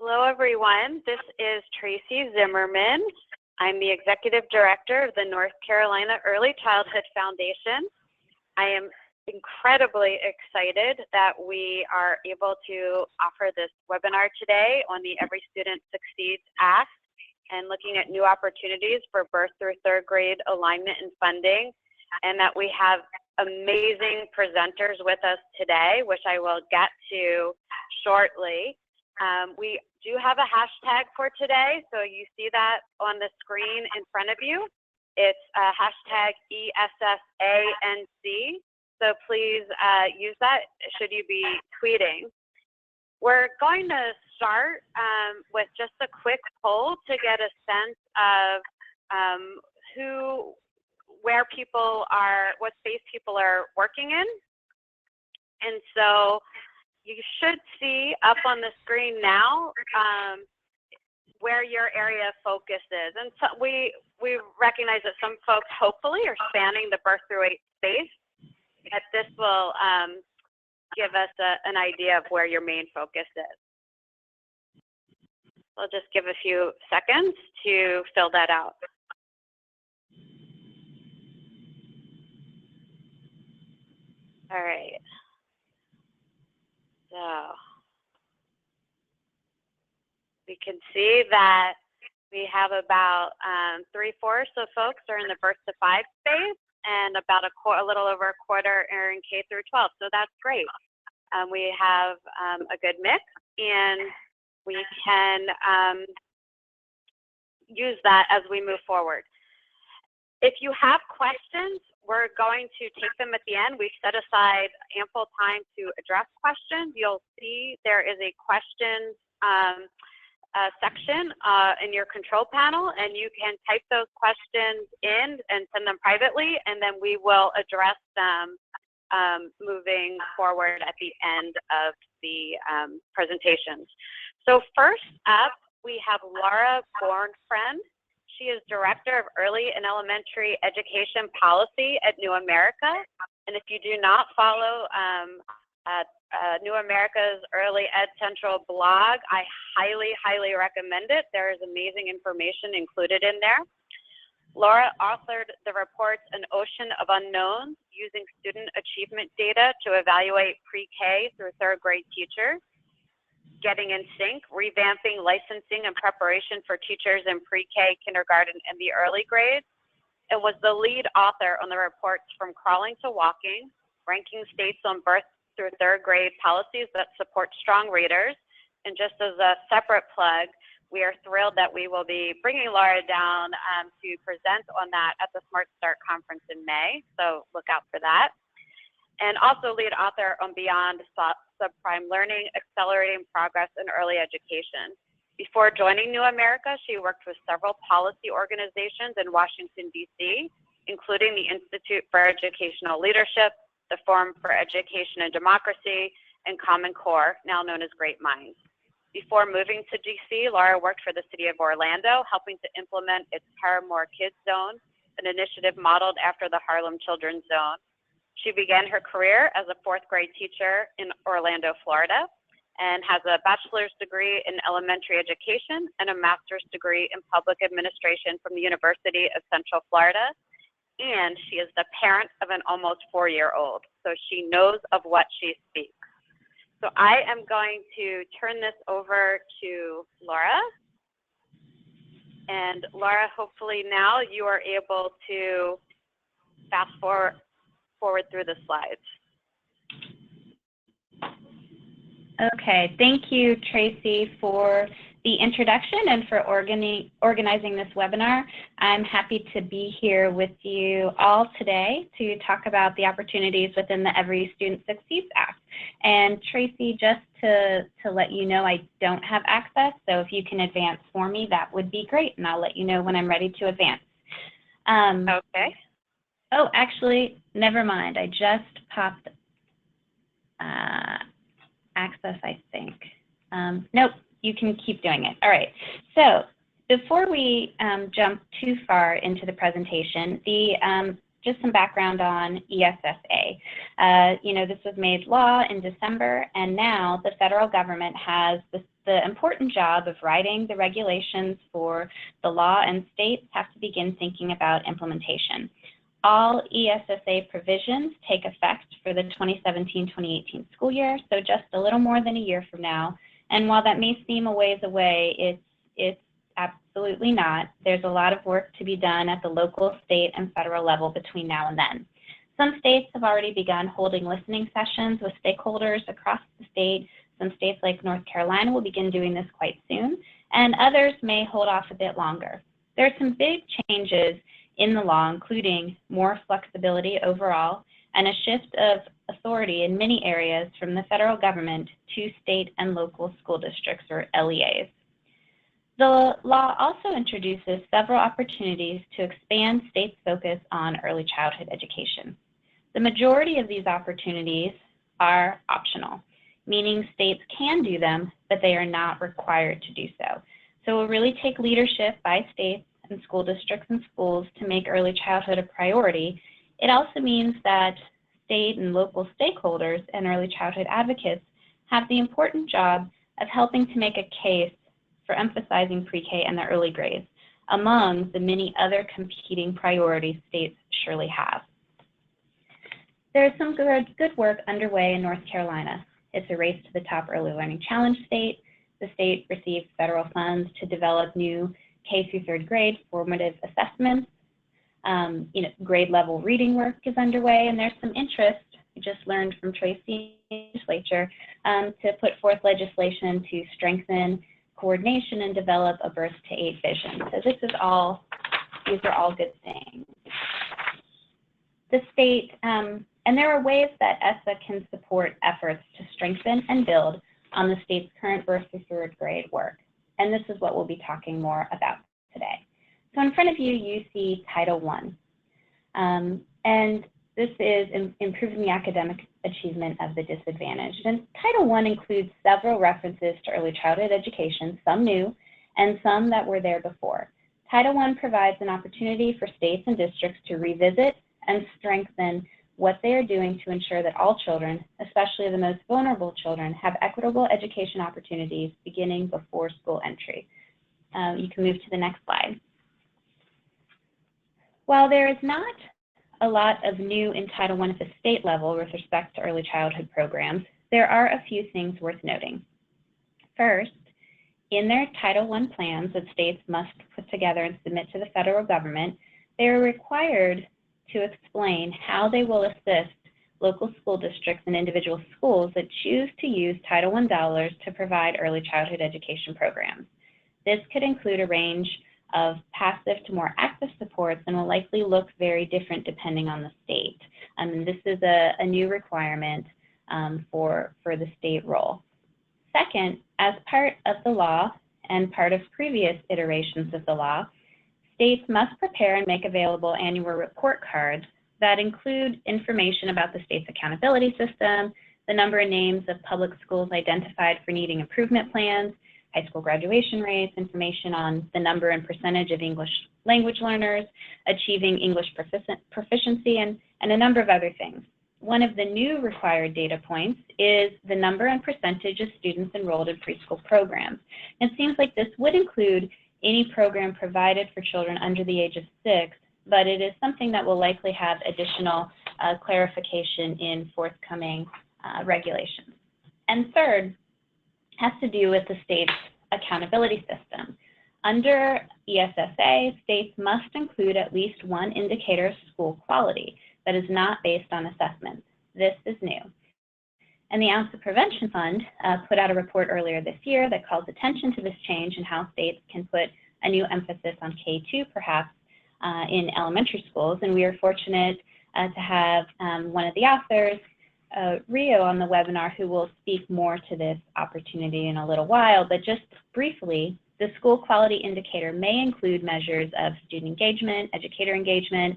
Hello, everyone. This is Tracy Zimmerman. I'm the Executive Director of the North Carolina Early Childhood Foundation. I am incredibly excited that we are able to offer this webinar today on the Every Student Succeeds Act and looking at new opportunities for birth through third grade alignment and funding, and that we have amazing presenters with us today, which I will get to shortly. We do have a hashtag for today, so you see that on the screen in front of you. It's hashtag ESSANC, so please use that should you be tweeting. We're going to start with just a quick poll to get a sense of where people are, what space people are working in. And so you should see up on the screen now where your area of focus is. And so we recognize that some folks hopefully are spanning the birth through 8 space, but this will give us an idea of where your main focus is. I'll just give a few seconds to fill that out. All right. So we can see that we have about 3/4 of folks are in the birth to 5 space, and about a little over a quarter are in K through 12. So that's great. We have a good mix, and we can use that as we move forward. If you have questions, we're going to take them at the end. We've set aside ample time to address questions. You'll see there is a questions section in your control panel, and you can type those questions in and send them privately, and then we will address them moving forward at the end of the presentations. So first up, we have Laura Bornfriend. She is Director of Early and Elementary Education Policy at New America. And if you do not follow New America's Early Ed Central blog, I highly, highly recommend it. There is amazing information included in there. Laura authored the reports An Ocean of Unknowns, using student achievement data to evaluate pre-K through third grade teachers. Getting in Sync, revamping licensing and preparation for teachers in pre-K, kindergarten, and the early grades. It was the lead author on the reports From Crawling to Walking, ranking states on birth through third grade policies that support strong readers. And just as a separate plug, we are thrilled that we will be bringing Laura down to present on that at the Smart Start Conference in May, so look out for that. And also lead author on Beyond Subprime Learning, Accelerating Progress in Early Education. Before joining New America, she worked with several policy organizations in Washington, D.C., including the Institute for Educational Leadership, the Forum for Education and Democracy, and Common Core, now known as Great Minds. Before moving to D.C., Laura worked for the City of Orlando, helping to implement its Paramore Kids Zone, an initiative modeled after the Harlem Children's Zone. She began her career as a 4th grade teacher in Orlando, Florida, and has a bachelor's degree in elementary education and a master's degree in public administration from the University of Central Florida. And she is the parent of an almost 4-year-old, so she knows of what she speaks. So I am going to turn this over to Laura. And Laura, hopefully now you are able to fast forward through the slides. Okay, thank you, Tracy, for the introduction and for organizing this webinar. I'm happy to be here with you all today to talk about the opportunities within the Every Student Succeeds Act. And Tracy, just to let you know, I don't have access, so if you can advance for me, that would be great, and I'll let you know when I'm ready to advance. Okay. Oh, actually, never mind. I just popped access, I think. Nope, you can keep doing it. All right. So before we jump too far into the presentation, just some background on ESSA. You know, this was made law in December, and now the federal government has the important job of writing the regulations for the law, and states have to begin thinking about implementation. All ESSA provisions take effect for the 2017-2018 school year, so just a little more than a year from now. And while that may seem a ways away, it's absolutely not. There's a lot of work to be done at the local, state, and federal level between now and then. Some states have already begun holding listening sessions with stakeholders across the state. Some states like North Carolina will begin doing this quite soon, and others may hold off a bit longer. There are some big changes in the law, including more flexibility overall and a shift of authority in many areas from the federal government to state and local school districts, or LEAs. The law also introduces several opportunities to expand states' focus on early childhood education. The majority of these opportunities are optional, meaning states can do them, but they are not required to do so. So it will really take leadership by states and school districts and schools to make early childhood a priority. It also means that state and local stakeholders and early childhood advocates have the important job of helping to make a case for emphasizing pre-K and the early grades among the many other competing priorities states surely have. There is some good work underway in North Carolina. It's a Race to the Top Early Learning Challenge state. The state received federal funds to develop new K through third grade formative assessments. Grade level reading work is underway, and there's some interest, we just learned from Tracy legislature, to put forth legislation to strengthen coordination and develop a birth to 8 vision. So these are all good things. The state, and there are ways that ESSA can support efforts to strengthen and build on the state's current birth to third grade work. And this is what we'll be talking more about today. So in front of you, you see Title I. And this is improving the academic achievement of the disadvantaged. And Title I includes several references to early childhood education, some new and some that were there before. Title I provides an opportunity for states and districts to revisit and strengthen what they are doing to ensure that all children, especially the most vulnerable children, have equitable education opportunities beginning before school entry. You can move to the next slide. While there is not a lot of new in Title I at the state level with respect to early childhood programs, there are a few things worth noting. First, in their Title I plans that states must put together and submit to the federal government, they are required to explain how they will assist local school districts and individual schools that choose to use Title I dollars to provide early childhood education programs. This could include a range of passive to more active supports and will likely look very different depending on the state. And this is a new requirement for the state role. Second, as part of the law and part of previous iterations of the law, states must prepare and make available annual report cards that include information about the state's accountability system, the number and names of public schools identified for needing improvement plans, high school graduation rates, information on the number and percentage of English language learners achieving English proficiency, and a number of other things. One of the new required data points is the number and percentage of students enrolled in preschool programs. It seems like this would include any program provided for children under the age of 6, but it is something that will likely have additional clarification in forthcoming regulations. And third, has to do with the state's accountability system. Under ESSA, states must include at least one indicator of school quality that is not based on assessments. This is new. And the ALSA Prevention Fund put out a report earlier this year that calls attention to this change and how states can put a new emphasis on K-2 perhaps in elementary schools. And we are fortunate to have one of the authors, Rio, on the webinar, who will speak more to this opportunity in a little while. But just briefly, the school quality indicator may include measures of student engagement, educator engagement,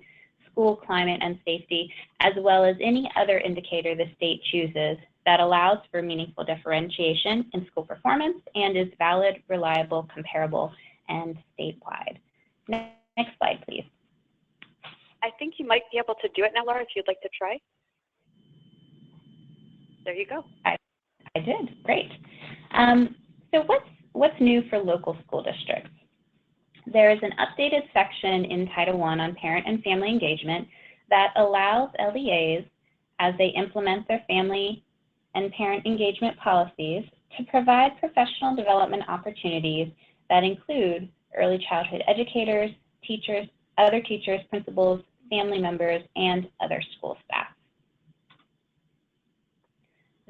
school climate and safety, as well as any other indicator the state chooses that allows for meaningful differentiation in school performance and is valid, reliable, comparable, and statewide. Next slide, please. I think you might be able to do it now, Laura, if you'd like to try. There you go. I did, great. So what's new for local school districts? There is an updated section in Title I on parent and family engagement that allows LEAs, as they implement their family and parent engagement policies, to provide professional development opportunities that include early childhood educators, teachers, other teachers, principals, family members, and other school staff.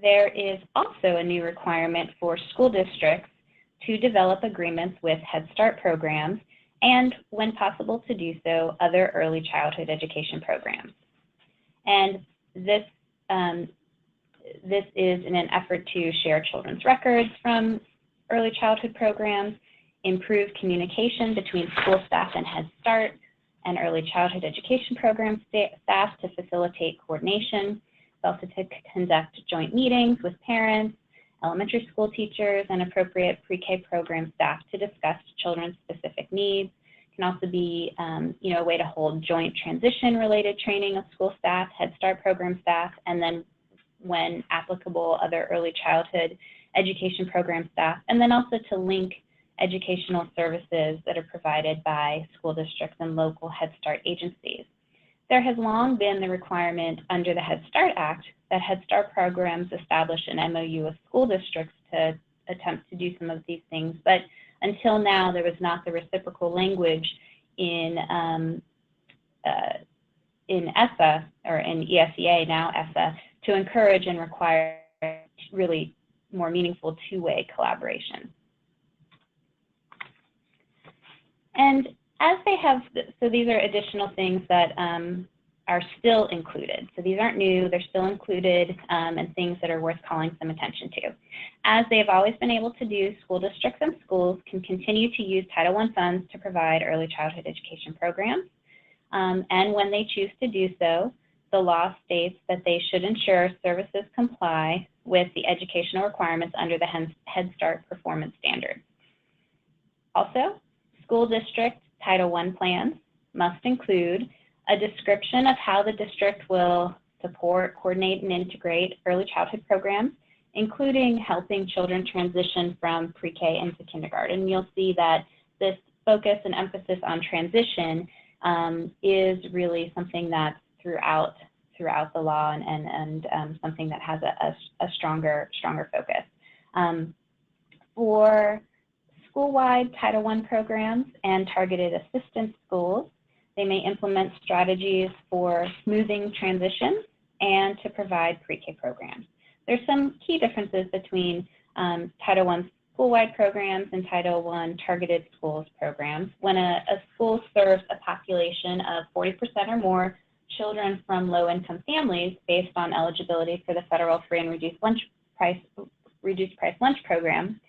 There is also a new requirement for school districts to develop agreements with Head Start programs and, when possible to do so, other early childhood education programs. And this is in an effort to share children's records from early childhood programs, improve communication between school staff and Head Start and early childhood education program staff to facilitate coordination, also to conduct joint meetings with parents, elementary school teachers, and appropriate pre-K program staff to discuss children's specific needs. It can also be a way to hold joint transition-related training of school staff, Head Start program staff, and then, when applicable, other early childhood education program staff, and then also to link educational services that are provided by school districts and local Head Start agencies. There has long been the requirement under the Head Start Act that Head Start programs establish an MOU with school districts to attempt to do some of these things, but until now there was not the reciprocal language in ESSA, or in ESEA, now ESSA, to encourage and require really more meaningful two-way collaboration. And as they have, so these are additional things that are still included. So these aren't new, they're still included, and things that are worth calling some attention to. As they have always been able to do, school districts and schools can continue to use Title I funds to provide early childhood education programs. And when they choose to do so, the law states that they should ensure services comply with the educational requirements under the Head Start performance standards. Also, school district Title I plans must include a description of how the district will support, coordinate, and integrate early childhood programs, including helping children transition from pre-K into kindergarten. You'll see that this focus and emphasis on transition is really something that's throughout the law and something that has a stronger focus. For school-wide Title I programs and targeted assistance schools, they may implement strategies for smoothing transitions and to provide pre-K programs. There's some key differences between Title I school-wide programs and Title I targeted schools programs. When a school serves a population of 40% or more children from low-income families based on eligibility for the federal free and reduced price lunch program,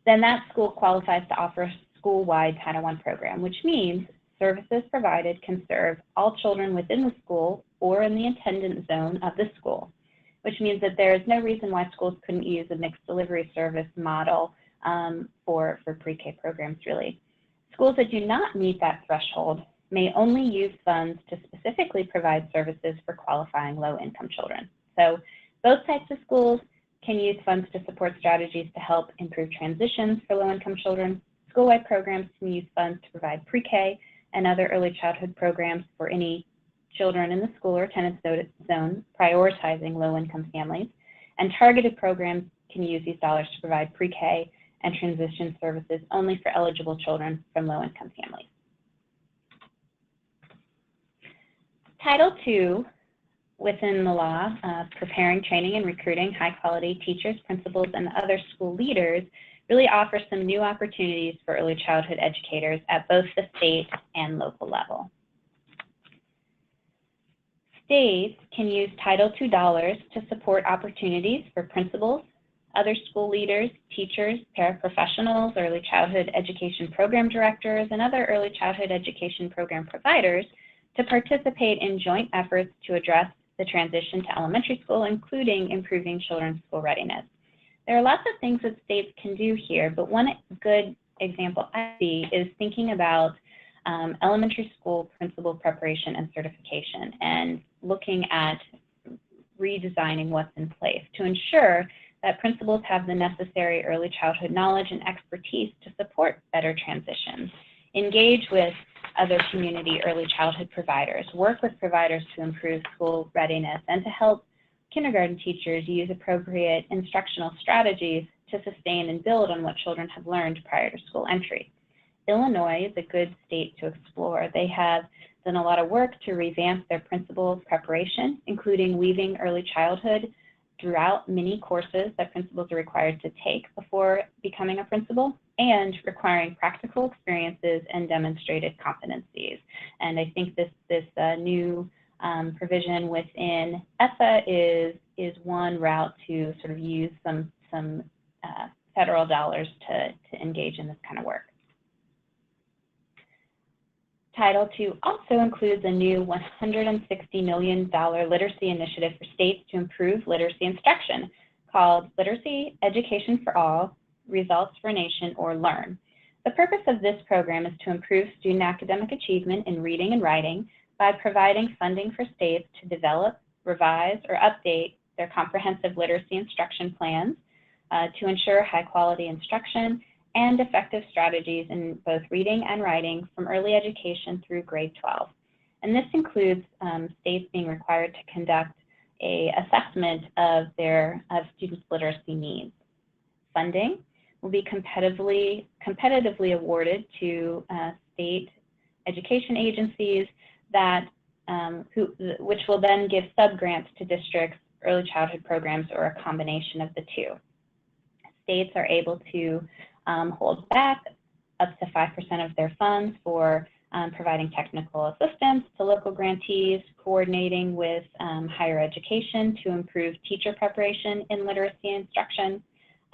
then that school qualifies to offer a school-wide Title I program, which means services provided can serve all children within the school or in the attendance zone of the school, which means that there is no reason why schools couldn't use a mixed delivery service model for pre-K programs, really. Schools that do not meet that threshold may only use funds to specifically provide services for qualifying low-income children. So both types of schools can use funds to support strategies to help improve transitions for low-income children. School-wide programs can use funds to provide pre-K and other early childhood programs for any children in the school or attendance zone, prioritizing low-income families. And targeted programs can use these dollars to provide pre-K and transition services only for eligible children from low-income families. Title II within the law, preparing, training, and recruiting high-quality teachers, principals, and other school leaders, really offers some new opportunities for early childhood educators at both the state and local level. States can use Title II dollars to support opportunities for principals, other school leaders, teachers, paraprofessionals, early childhood education program directors, and other early childhood education program providers to participate in joint efforts to address the transition to elementary school, including improving children's school readiness. There are lots of things that states can do here, but one good example I see is thinking about elementary school principal preparation and certification and looking at redesigning what's in place to ensure that principals have the necessary early childhood knowledge and expertise to support better transitions, engage with other community early childhood providers, work with providers to improve school readiness, and to help kindergarten teachers use appropriate instructional strategies to sustain and build on what children have learned prior to school entry. Illinois is a good state to explore. They have done a lot of work to revamp their principal preparation, including weaving early childhood throughout many courses that principals are required to take before becoming a principal, and requiring practical experiences and demonstrated competencies. And I think this new provision within ESSA is one route to sort of use some federal dollars to engage in this kind of work. Title II also includes a new $160 million literacy initiative for states to improve literacy instruction called Literacy Education for All, Results for a Nation, or LEARN. The purpose of this program is to improve student academic achievement in reading and writing by providing funding for states to develop, revise, or update their comprehensive literacy instruction plans to ensure high-quality instruction and effective strategies in both reading and writing from early education through grade 12. And this includes states being required to conduct an assessment of students' literacy needs. Funding will be competitively awarded to state education agencies which will then give sub-grants to districts, early childhood programs, or a combination of the two. States are able to hold back up to 5% of their funds for providing technical assistance to local grantees, coordinating with higher education to improve teacher preparation in literacy instruction,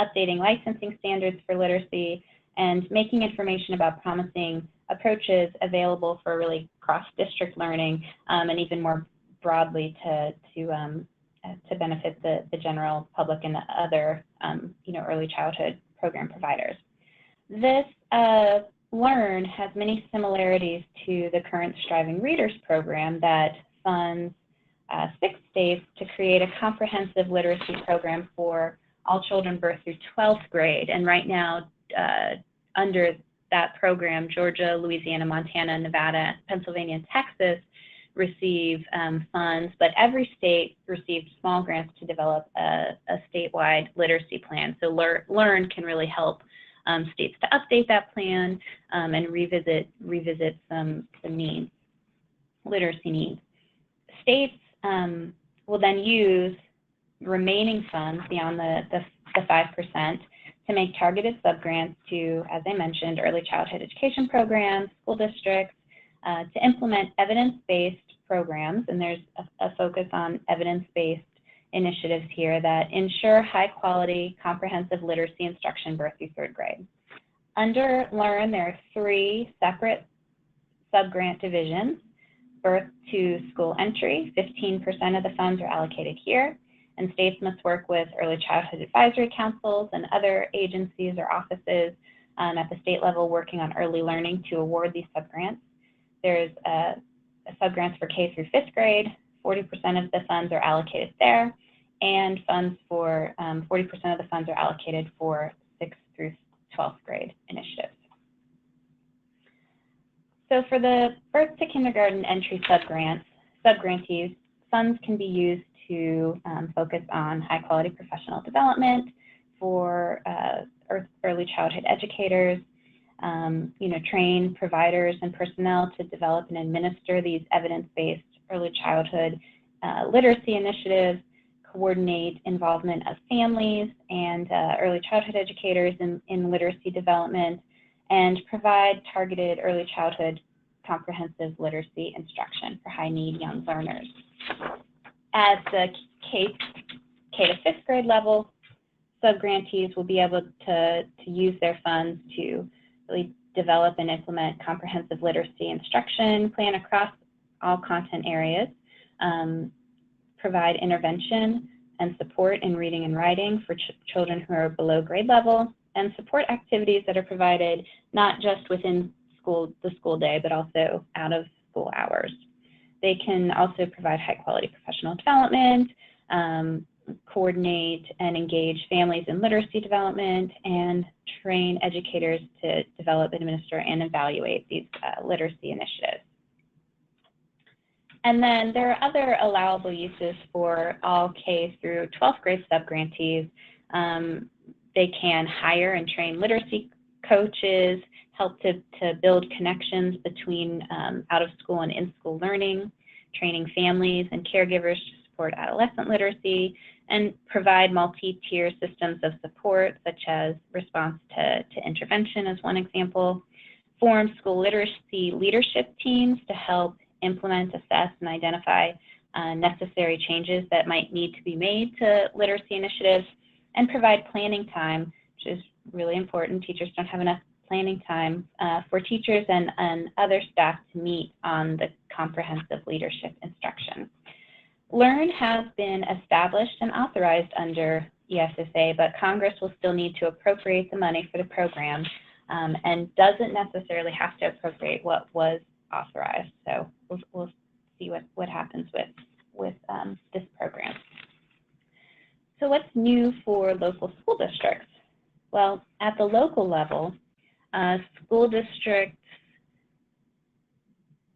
updating licensing standards for literacy, and making information about promising approaches available for really cross-district learning, and even more broadly to benefit the general public and the other early childhood program providers. This LEARN has many similarities to the current Striving Readers program that funds 6 states to create a comprehensive literacy program for all children birth through 12th grade. And right now, under that program, Georgia, Louisiana, Montana, Nevada, Pennsylvania, and Texas receive funds, but every state received small grants to develop a statewide literacy plan. So LEARN can really help states to update that plan and revisit some needs, literacy needs. States will then use remaining funds beyond the 5% to make targeted subgrants to, as I mentioned, early childhood education programs, school districts, to implement evidence-based programs, and there's a focus on evidence-based initiatives here that ensure high-quality, comprehensive literacy instruction birth through 3rd grade. Under LEARN, there are 3 separate subgrant divisions. Birth to school entry, 15% of the funds are allocated here, and states must work with early childhood advisory councils and other agencies or offices at the state level working on early learning to award these subgrants. There's subgrants for K through 5th grade, 40% of the funds are allocated there, and funds for 40% of the funds are allocated for 6th through 12th grade initiatives. So for the birth to kindergarten entry subgrantees, funds can be used to focus on high quality professional development for early childhood educators, train providers and personnel to develop and administer these evidence-based early childhood literacy initiatives, coordinate involvement of families and early childhood educators in literacy development, and provide targeted early childhood comprehensive literacy instruction for high-need young learners. At the K to 5th grade level, subgrantees will be able to use their funds to really develop and implement comprehensive literacy instruction plan across all content areas, provide intervention and support in reading and writing for children who are below grade level, and support activities that are provided not just within the school day, but also out of school hours. They can also provide high quality professional development, coordinate and engage families in literacy development, and train educators to develop, administer, and evaluate these literacy initiatives. And then there are other allowable uses for all K through 12th grade subgrantees. They can hire and train literacy coaches, help to build connections between out-of-school and in-school learning, training families and caregivers to support adolescent literacy, and provide multi-tier systems of support, such as response to intervention as one example, form school literacy leadership teams to help implement, assess, and identify necessary changes that might need to be made to literacy initiatives, and provide planning time, which is really important. Teachers don't have enough planning time for teachers and other staff to meet on the comprehensive leadership instruction. LEARN has been established and authorized under ESSA, but Congress will still need to appropriate the money for the program and doesn't necessarily have to appropriate what was authorized. So we'll see what happens with this program. So what's new for local school districts? Well, at the local level, school districts'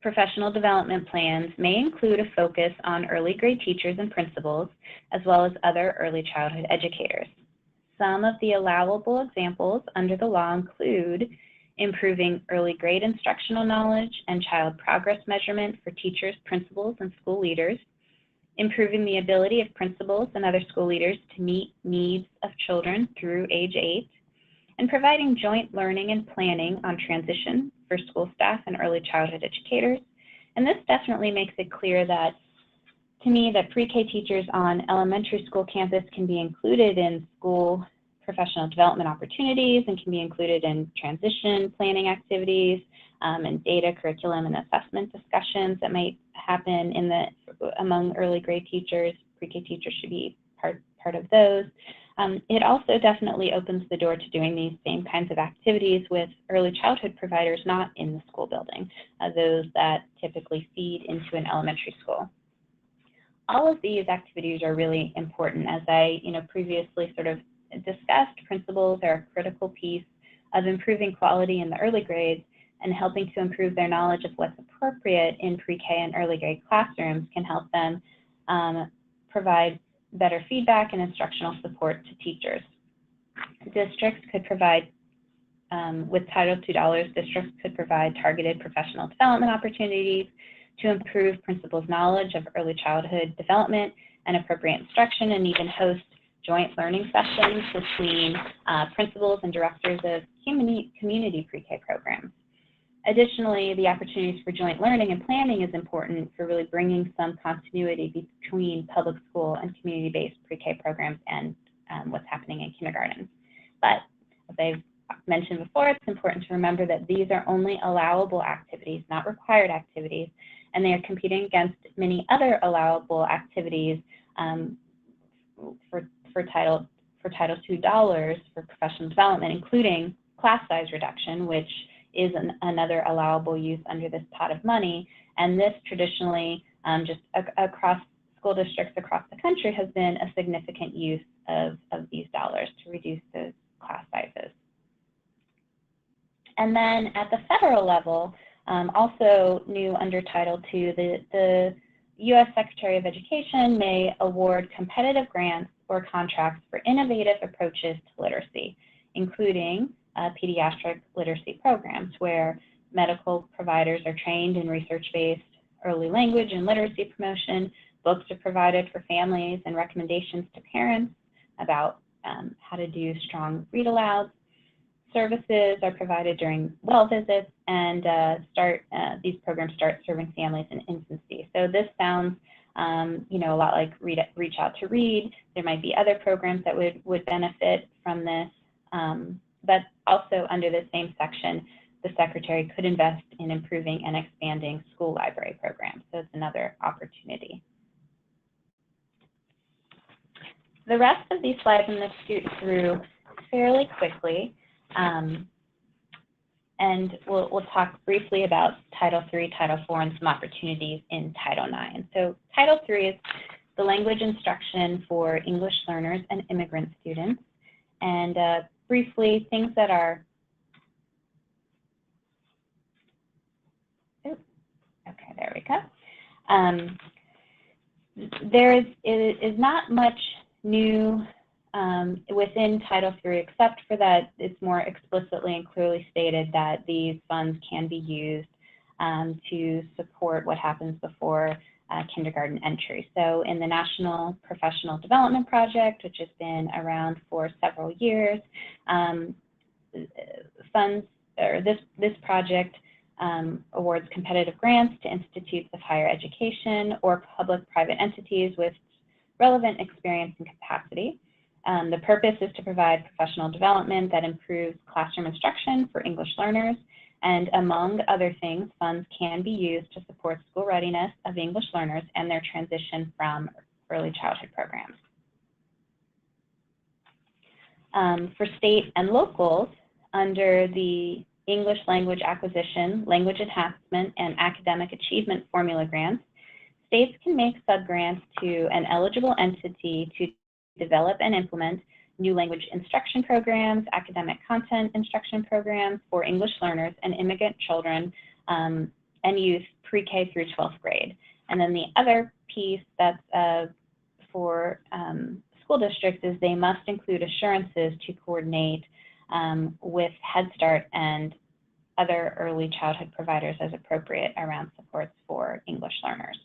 professional development plans may include a focus on early grade teachers and principals, as well as other early childhood educators. Some of the allowable examples under the law include improving early grade instructional knowledge and child progress measurement for teachers, principals, and school leaders, improving the ability of principals and other school leaders to meet needs of children through age 8, and providing joint learning and planning on transition for school staff and early childhood educators. And this definitely makes it clear that, to me, that pre-K teachers on elementary school campus can be included in school professional development opportunities and can be included in transition planning activities and data, curriculum, and assessment discussions that might happen among early grade teachers. Pre-K teachers should be part of those. It also definitely opens the door to doing these same kinds of activities with early childhood providers not in the school building, those that typically feed into an elementary school. All of these activities are really important. As I previously sort of discussed, principals are a critical piece of improving quality in the early grades, and helping to improve their knowledge of what's appropriate in pre-K and early grade classrooms can help them provide better feedback and instructional support to teachers. Districts could provide, with Title II dollars, districts could provide targeted professional development opportunities to improve principals' knowledge of early childhood development and appropriate instruction, and even host joint learning sessions between principals and directors of community pre-K programs. Additionally, the opportunities for joint learning and planning is important for really bringing some continuity between public school and community-based pre-K programs and what's happening in kindergarten. But as I've mentioned before, it's important to remember that these are only allowable activities, not required activities, and they are competing against many other allowable activities for Title II dollars for professional development, including class size reduction, which is another allowable use under this pot of money. And this traditionally, just across school districts across the country, has been a significant use of these dollars to reduce those class sizes. And then at the federal level, also new under Title II, the U.S. Secretary of Education may award competitive grants or contracts for innovative approaches to literacy, including pediatric literacy programs where medical providers are trained in research-based early language and literacy promotion. Books are provided for families and recommendations to parents about how to do strong read-alouds. Services are provided during well visits, and these programs start serving families in infancy. So this sounds a lot like Reach Out to Read. There might be other programs that would benefit from this. But also under the same section, the Secretary could invest in improving and expanding school library programs. So it's another opportunity. The rest of these slides I'm going to scoot through fairly quickly. And we'll talk briefly about Title III, Title IV, and some opportunities in Title IX. So Title III is the language instruction for English learners and immigrant students, and briefly things that are, okay, there we go. There is not much new within Title III, except for that it's more explicitly and clearly stated that these funds can be used to support what happens before kindergarten entry. So in the National Professional Development Project, which has been around for several years, funds, or this project awards competitive grants to institutes of higher education or public-private entities with relevant experience and capacity. The purpose is to provide professional development that improves classroom instruction for English learners, and among other things, funds can be used to support school readiness of English learners and their transition from early childhood programs. For state and locals, under the English language acquisition, language enhancement, and academic achievement formula grants, states can make subgrants to an eligible entity to develop and implement new language instruction programs, academic content instruction programs for English learners and immigrant children and youth pre-K through 12th grade. And then the other piece that's for school districts is they must include assurances to coordinate with Head Start and other early childhood providers as appropriate around supports for English learners.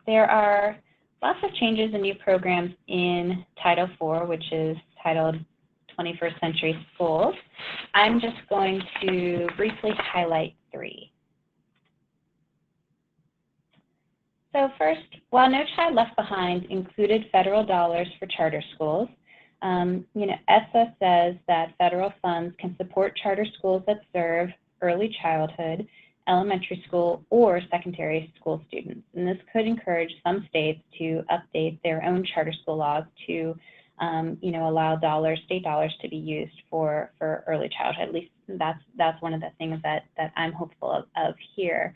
There are lots of changes and new programs in Title IV, which is titled 21st Century Schools. I'm just going to briefly highlight three. So first, while No Child Left Behind included federal dollars for charter schools, ESSA says that federal funds can support charter schools that serve early childhood, elementary school, or secondary school students. And this could encourage some states to update their own charter school laws to, allow state dollars to be used for early childhood. At least that's one of the things that I'm hopeful of here.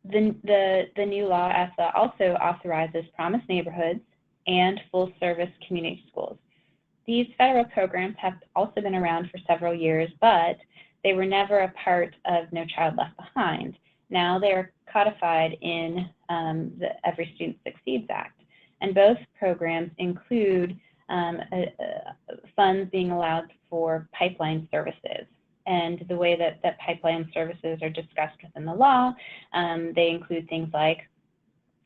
The new law, ESSA, also authorizes Promise Neighborhoods and full-service community schools. These federal programs have also been around for several years, but they were never a part of No Child Left Behind. Now they are codified in the Every Student Succeeds Act. And both programs include funds being allowed for pipeline services. And the way that pipeline services are discussed within the law, they include things like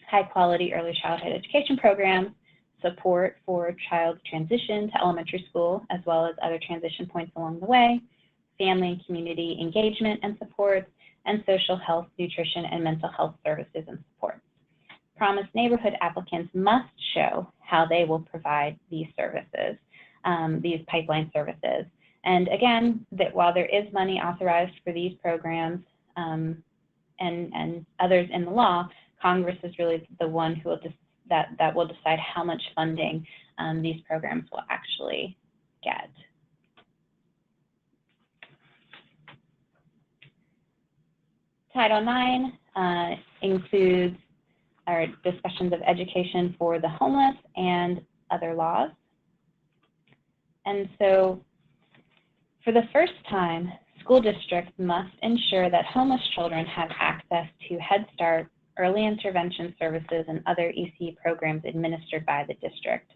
high-quality early childhood education programs, support for child transition to elementary school, as well as other transition points along the way, family and community engagement and supports, and social health, nutrition, and mental health services and supports. Promise Neighborhood applicants must show how they will provide these services, these pipeline services. And again, that while there is money authorized for these programs and others in the law, Congress is really the one who will that will decide how much funding these programs will actually get. Title IX includes our discussions of education for the homeless and other laws. And so for the first time, school districts must ensure that homeless children have access to Head Start, early intervention services, and other EC programs administered by the district.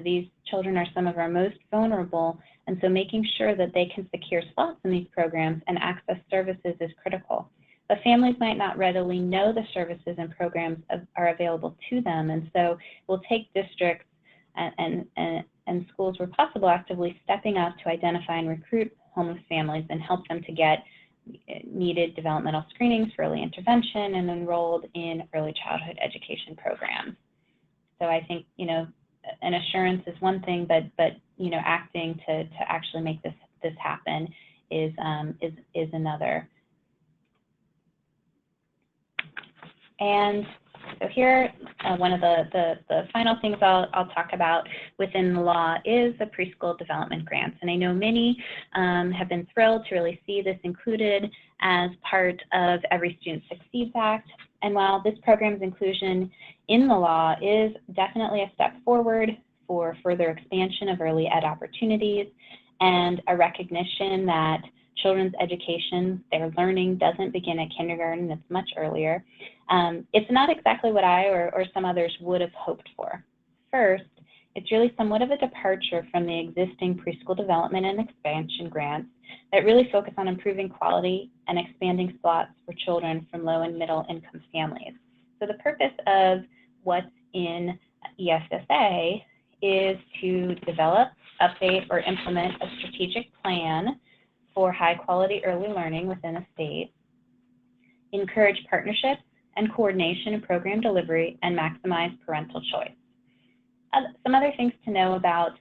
These children are some of our most vulnerable, and so making sure that they can secure slots in these programs and access services is critical. But families might not readily know the services and programs are available to them, and so we'll take districts and schools where possible actively stepping up to identify and recruit homeless families and help them to get needed developmental screenings for early intervention and enrolled in early childhood education programs. So I think, an assurance is one thing, but acting to actually make this happen is another. And so here, one of the final things I'll talk about within the law is the preschool development grants. And I know many have been thrilled to really see this included as part of Every Student Succeeds Act. And while this program's inclusion in the law is definitely a step forward for further expansion of early ed opportunities and a recognition that children's education, their learning doesn't begin at kindergarten, it's much earlier. It's not exactly what I or some others would have hoped for. First, it's really somewhat of a departure from the existing preschool development and expansion grants that really focus on improving quality and expanding slots for children from low and middle income families. So the purpose of what's in ESSA is to develop, update, or implement a strategic plan for high quality early learning within a state, encourage partnerships and coordination in program delivery, and maximize parental choice. Some other things to know about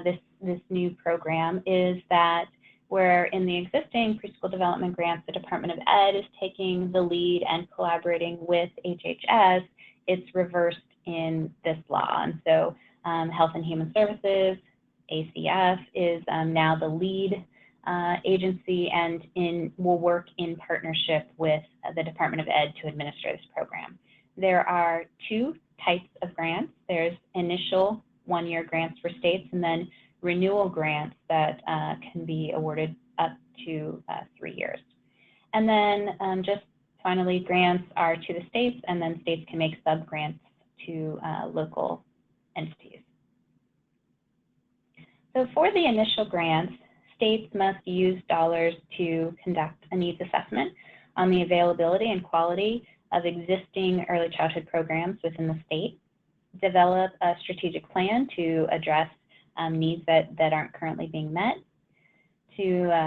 this new program is that where in the existing preschool development grants, the Department of Ed is taking the lead and collaborating with HHS, it's reversed in this law. And so Health and Human Services, ACF, is now the lead agency and will work in partnership with the Department of Ed to administer this program. There are two types of grants. There's initial one-year grants for states and then renewal grants that can be awarded up to 3 years. And then just finally, grants are to the states, and then states can make sub-grants to local entities. So for the initial grants, states must use dollars to conduct a needs assessment on the availability and quality of existing early childhood programs within the state, develop a strategic plan to address needs that aren't currently being met, to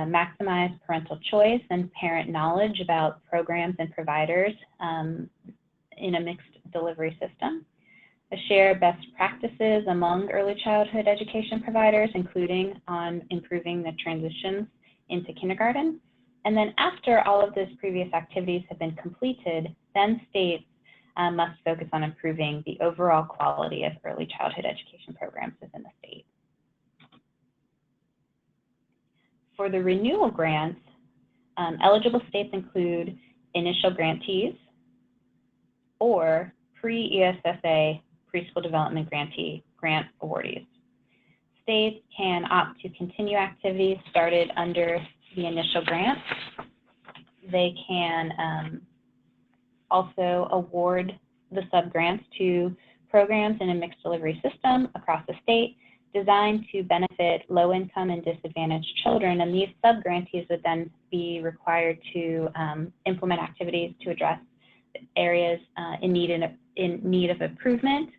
maximize parental choice and parent knowledge about programs and providers in a mixed delivery system, share best practices among early childhood education providers, including on improving the transitions into kindergarten. And then after all of those previous activities have been completed, then states must focus on improving the overall quality of early childhood education programs within the state. For the renewal grants, eligible states include initial grantees or pre-ESSA preschool development grantee grant awardees. States can opt to continue activities started under the initial grant. They can also award the subgrants to programs in a mixed delivery system across the state designed to benefit low-income and disadvantaged children, and these subgrantees would then be required to implement activities to address areas in need of improvement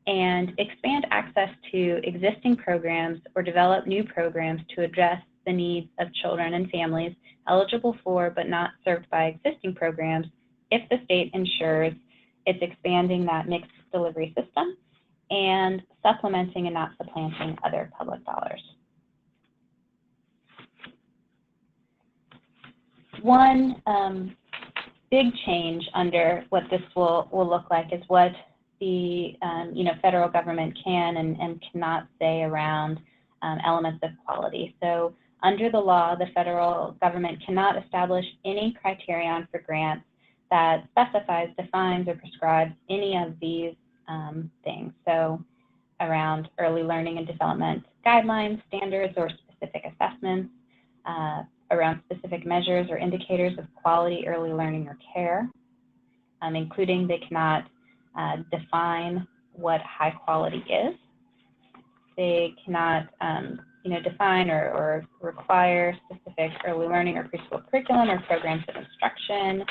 and expand access to existing programs or develop new programs to address the needs of children and families eligible for but not served by existing programs if the state ensures it's expanding that mixed delivery system and supplementing and not supplanting other public dollars. One big change under what this will look like is what the federal government can and cannot say around elements of quality. So under the law, the federal government cannot establish any criterion for grants that specifies, defines, or prescribes any of these things. So around early learning and development guidelines, standards, or specific assessments, around specific measures or indicators of quality early learning or care, including they cannot define what high quality is. They cannot define or require specific early learning or preschool curriculum or programs of instruction.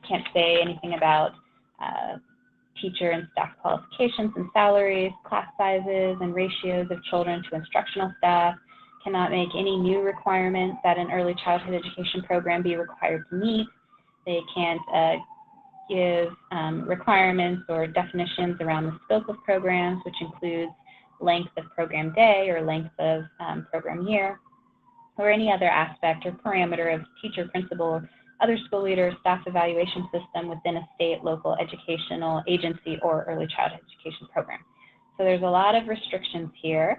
Can't say anything about teacher and staff qualifications and salaries, class sizes and ratios of children to instructional staff. Cannot make any new requirements that an early childhood education program be required to meet. They can't give requirements or definitions around the scope of programs, which includes length of program day or length of program year, or any other aspect or parameter of teacher, principal, other school leaders, staff evaluation system within a state, local educational agency, or early childhood education program. So there's a lot of restrictions here.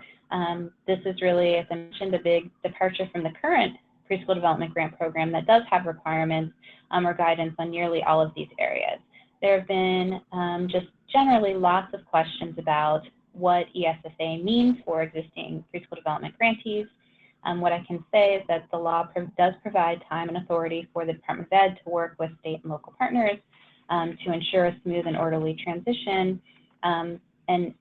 This is really, as I mentioned, a big departure from the current preschool development grant program that does have requirements or guidance on nearly all of these areas. There have been just generally lots of questions about what ESSA means for existing preschool development grantees. What I can say is that the law does provide time and authority for the Department of Ed to work with state and local partners to ensure a smooth and orderly transition. And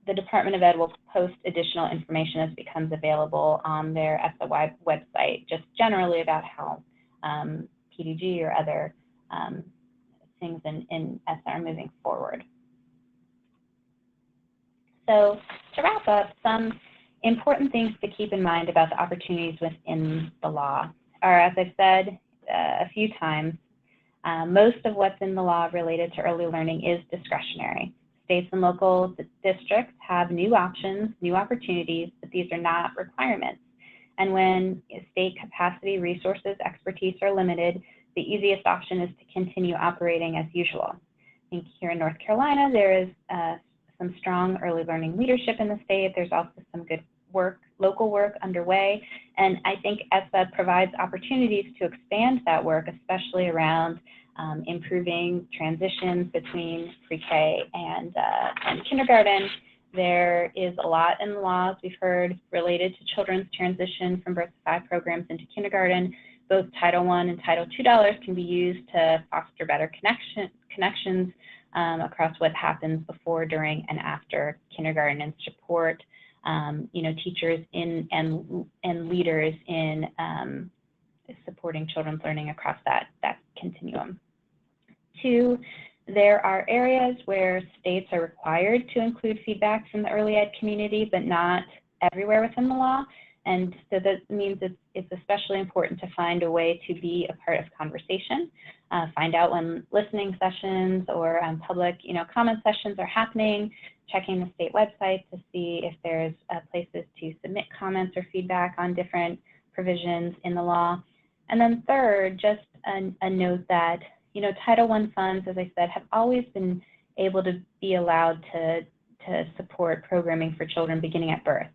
the Department of Ed will post additional information as it becomes available on their SOY website, just generally about how PDG or other things in ESSA are moving forward. So to wrap up, some important things to keep in mind about the opportunities within the law are, as I've said a few times, most of what's in the law related to early learning is discretionary. States and local districts have new options, new opportunities, but these are not requirements. And when state capacity, resources, expertise are limited, the easiest option is to continue operating as usual. I think here in North Carolina, there is some strong early learning leadership in the state. There's also some good work, local work underway. And I think ESSA provides opportunities to expand that work, especially around improving transitions between pre-K and kindergarten. There is a lot in the laws we've heard related to children's transition from birth to 5 programs into kindergarten. Both Title I and Title II dollars can be used to foster better connections across what happens before, during, and after kindergarten, and support teachers and leaders in supporting children's learning across that continuum. 2, there are areas where states are required to include feedback from the early ed community, but not everywhere within the law. And so that means it's especially important to find a way to be a part of conversation, find out when listening sessions or public comment sessions are happening, checking the state website to see if there's places to submit comments or feedback on different provisions in the law. And then 3rd, just a note that Title I funds, as I said, have always been able to be allowed to support programming for children beginning at birth,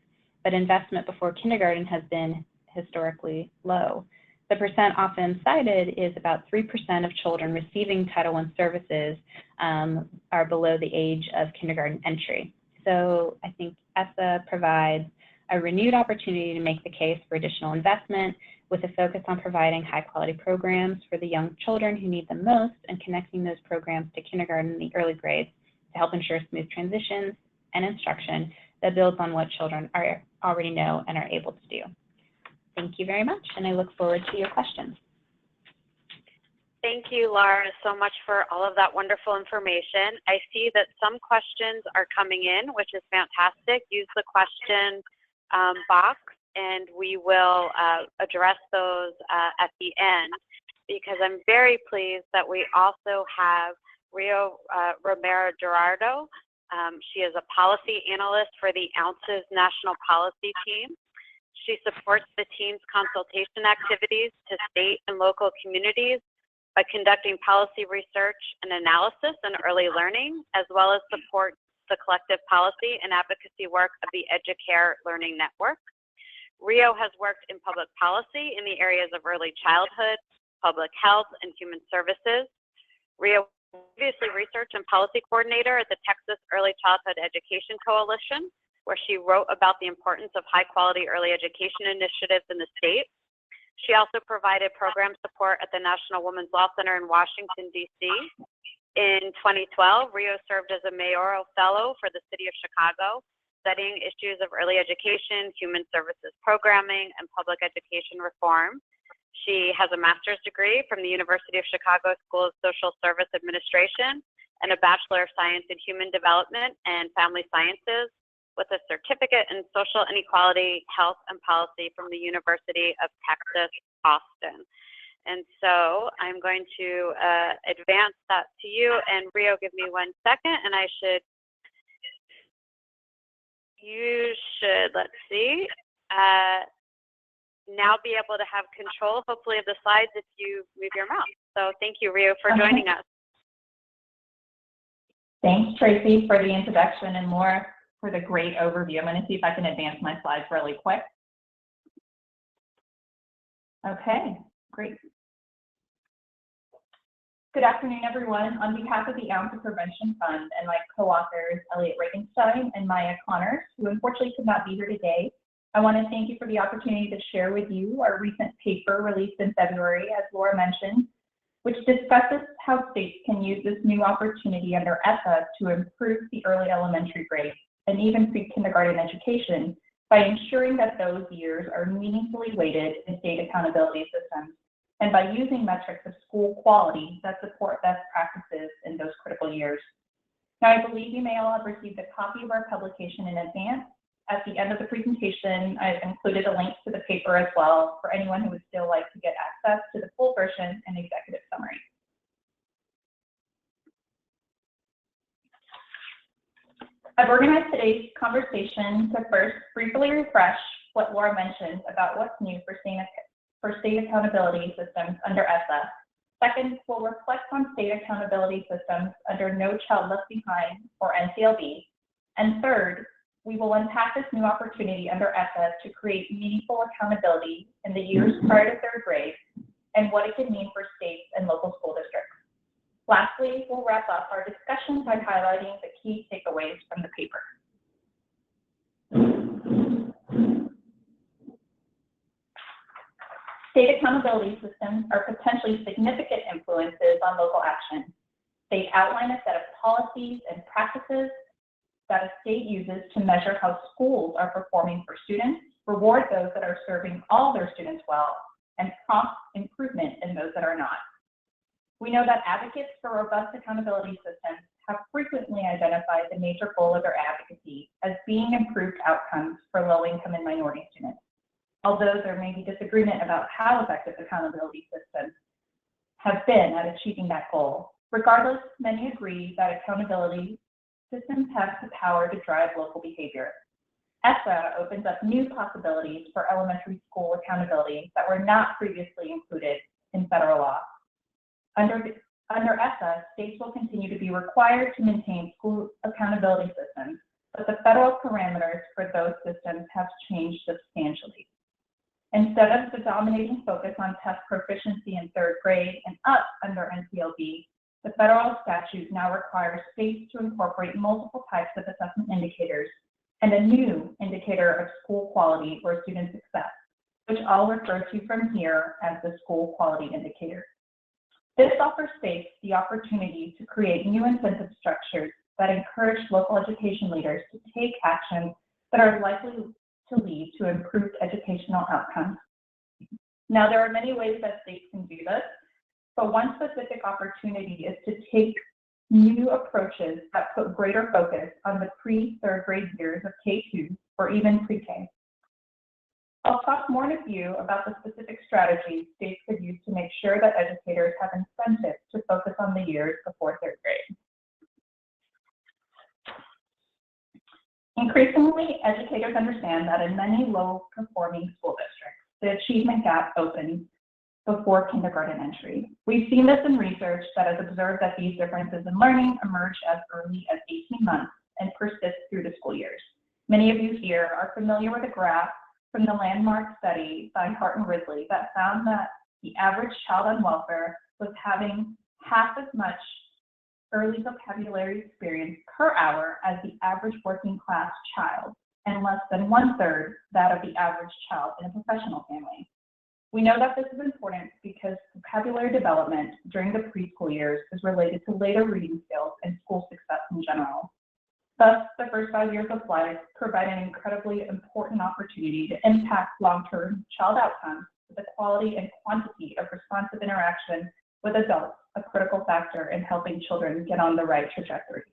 but investment before kindergarten has been historically low. The percent often cited is about 3% of children receiving Title I services are below the age of kindergarten entry. So I think ESSA provides a renewed opportunity to make the case for additional investment, with a focus on providing high-quality programs for the young children who need them most, and connecting those programs to kindergarten and the early grades to help ensure smooth transitions and instruction that builds on what children already know and are able to do. Thank you very much, and I look forward to your questions. Thank you, Laura, so much for all of that wonderful information. I see that some questions are coming in, which is fantastic. Use the question box, and we will address those at the end, because I'm very pleased that we also have Rio Romero Gerardo. She is a policy analyst for the OUNCES National Policy Team. She supports the team's consultation activities to state and local communities by conducting policy research and analysis in early learning, as well as supports the collective policy and advocacy work of the EduCare Learning Network. Rio has worked in public policy in the areas of early childhood, public health, and human services. Rio previously research and policy coordinator at the Texas Early Childhood Education Coalition, where she wrote about the importance of high-quality early education initiatives in the state. She also provided program support at the National Women's Law Center in Washington, D.C. In 2012, Rio served as a mayoral fellow for the city of Chicago, studying issues of early education, human services programming, and public education reform. She has a master's degree from the University of Chicago School of Social Service Administration and a Bachelor of Science in Human Development and Family Sciences, with a certificate in social inequality, health, and policy from the University of Texas, Austin. And so I'm going to advance that to you. And Rio, give me 1 second, and you should, let's see, now be able to have control, hopefully, of the slides if you move your mouse. So thank you, Rio, for joining us. Thanks, Tracy, for the introduction and Laura for the great overview. I'm going to see if I can advance my slides really quick. Okay, great. Good afternoon, everyone. On behalf of the Ounce of Prevention Fund and my co-authors, Elliot Regenstein and Maya Connors, who unfortunately could not be here today, I want to thank you for the opportunity to share with you our recent paper released in February, as Laura mentioned, which discusses how states can use this new opportunity under ESSA to improve the early elementary grades and even pre-kindergarten education by ensuring that those years are meaningfully weighted in state accountability systems and by using metrics of school quality that support best practices in those critical years. Now, I believe you may all have received a copy of our publication in advance. At the end of the presentation, I've included a link to the paper as well for anyone who would still like to get access to the full version and executive summary. I've organized today's conversation to first briefly refresh what Laura mentioned about what's new for state accountability systems under ESSA. Second, we'll reflect on state accountability systems under No Child Left Behind, or NCLB. And third, we will unpack this new opportunity under ESSA to create meaningful accountability in the years prior to third grade and what it can mean for states and local school districts. Lastly, we'll wrap up our discussion by highlighting the key takeaways from the paper. State accountability systems are potentially significant influences on local action. They outline a set of policies and practices that a state uses to measure how schools are performing for students, reward those that are serving all their students well, and prompt improvement in those that are not. We know that advocates for robust accountability systems have frequently identified the major goal of their advocacy as being improved outcomes for low-income and minority students. Although there may be disagreement about how effective accountability systems have been at achieving that goal, regardless, many agree that accountability systems have the power to drive local behavior. ESSA opens up new possibilities for elementary school accountability that were not previously included in federal law. Under ESSA, states will continue to be required to maintain school accountability systems, but the federal parameters for those systems have changed substantially. Instead of the dominating focus on test proficiency in third grade and up under NCLB, the federal statute now requires states to incorporate multiple types of assessment indicators and a new indicator of school quality or student success, which I'll refer to from here as the school quality indicator. This offers states the opportunity to create new incentive structures that encourage local education leaders to take actions that are likely to lead to improved educational outcomes. Now, there are many ways that states can do this, but one specific opportunity is to take new approaches that put greater focus on the pre-third grade years of K-2 or even pre-K. I'll talk more in a few about the specific strategies states could use to make sure that educators have incentives to focus on the years before third grade. Increasingly, educators understand that in many low-performing school districts, the achievement gap opens before kindergarten entry. We've seen this in research that has observed that these differences in learning emerge as early as 18 months and persist through the school years. Many of you here are familiar with a graph from the landmark study by Hart and Ridley that found that the average child on welfare was having half as much early vocabulary experience per hour as the average working class child, and less than 1/3 that of the average child in a professional family. We know that this is important because vocabulary development during the preschool years is related to later reading skills and school success in general. Thus, the first 5 years of life provide an incredibly important opportunity to impact long-term child outcomes with the quality and quantity of responsive interaction with adults, a critical factor in helping children get on the right trajectory.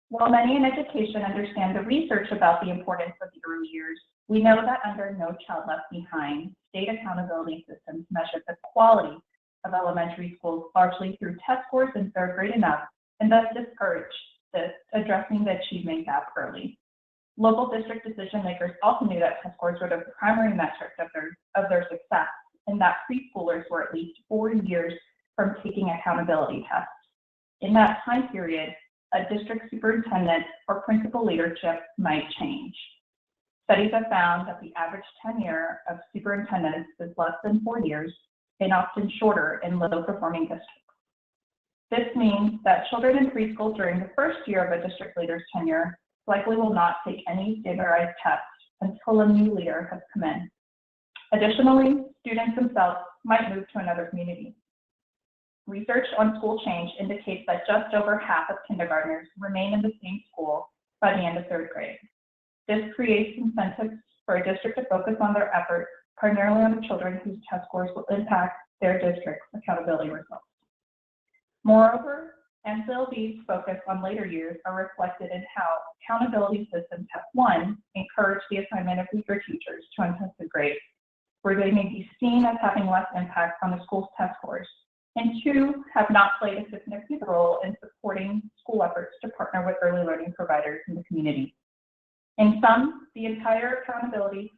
While many in education understand the research about the importance of the early years, we know that under No Child Left Behind, state accountability systems measure the quality of elementary schools largely through test scores in third grade and up, and thus discourage addressing the achievement gap early. Local district decision makers also knew that test scores were the primary metric of their success, and that preschoolers were at least 4 years from taking accountability tests. In that time period, a district superintendent or principal leadership might change. Studies have found that the average tenure of superintendents is less than 4 years and often shorter in low-performing districts. This means that children in preschool during the first year of a district leader's tenure likely will not take any standardized tests until a new leader has come in. Additionally, students themselves might move to another community. Research on school change indicates that just over half of kindergartners remain in the same school by the end of 3rd grade. This creates incentives for a district to focus on their efforts primarily on the children whose test scores will impact their district's accountability results. Moreover, NCLB's focus on later years are reflected in how accountability systems have, 1, encouraged the assignment of weaker teachers to untested grades, where they may be seen as having less impact on the school's test scores, and 2, have not played a significant role in supporting school efforts to partner with early learning providers in the community. In sum, the entire accountability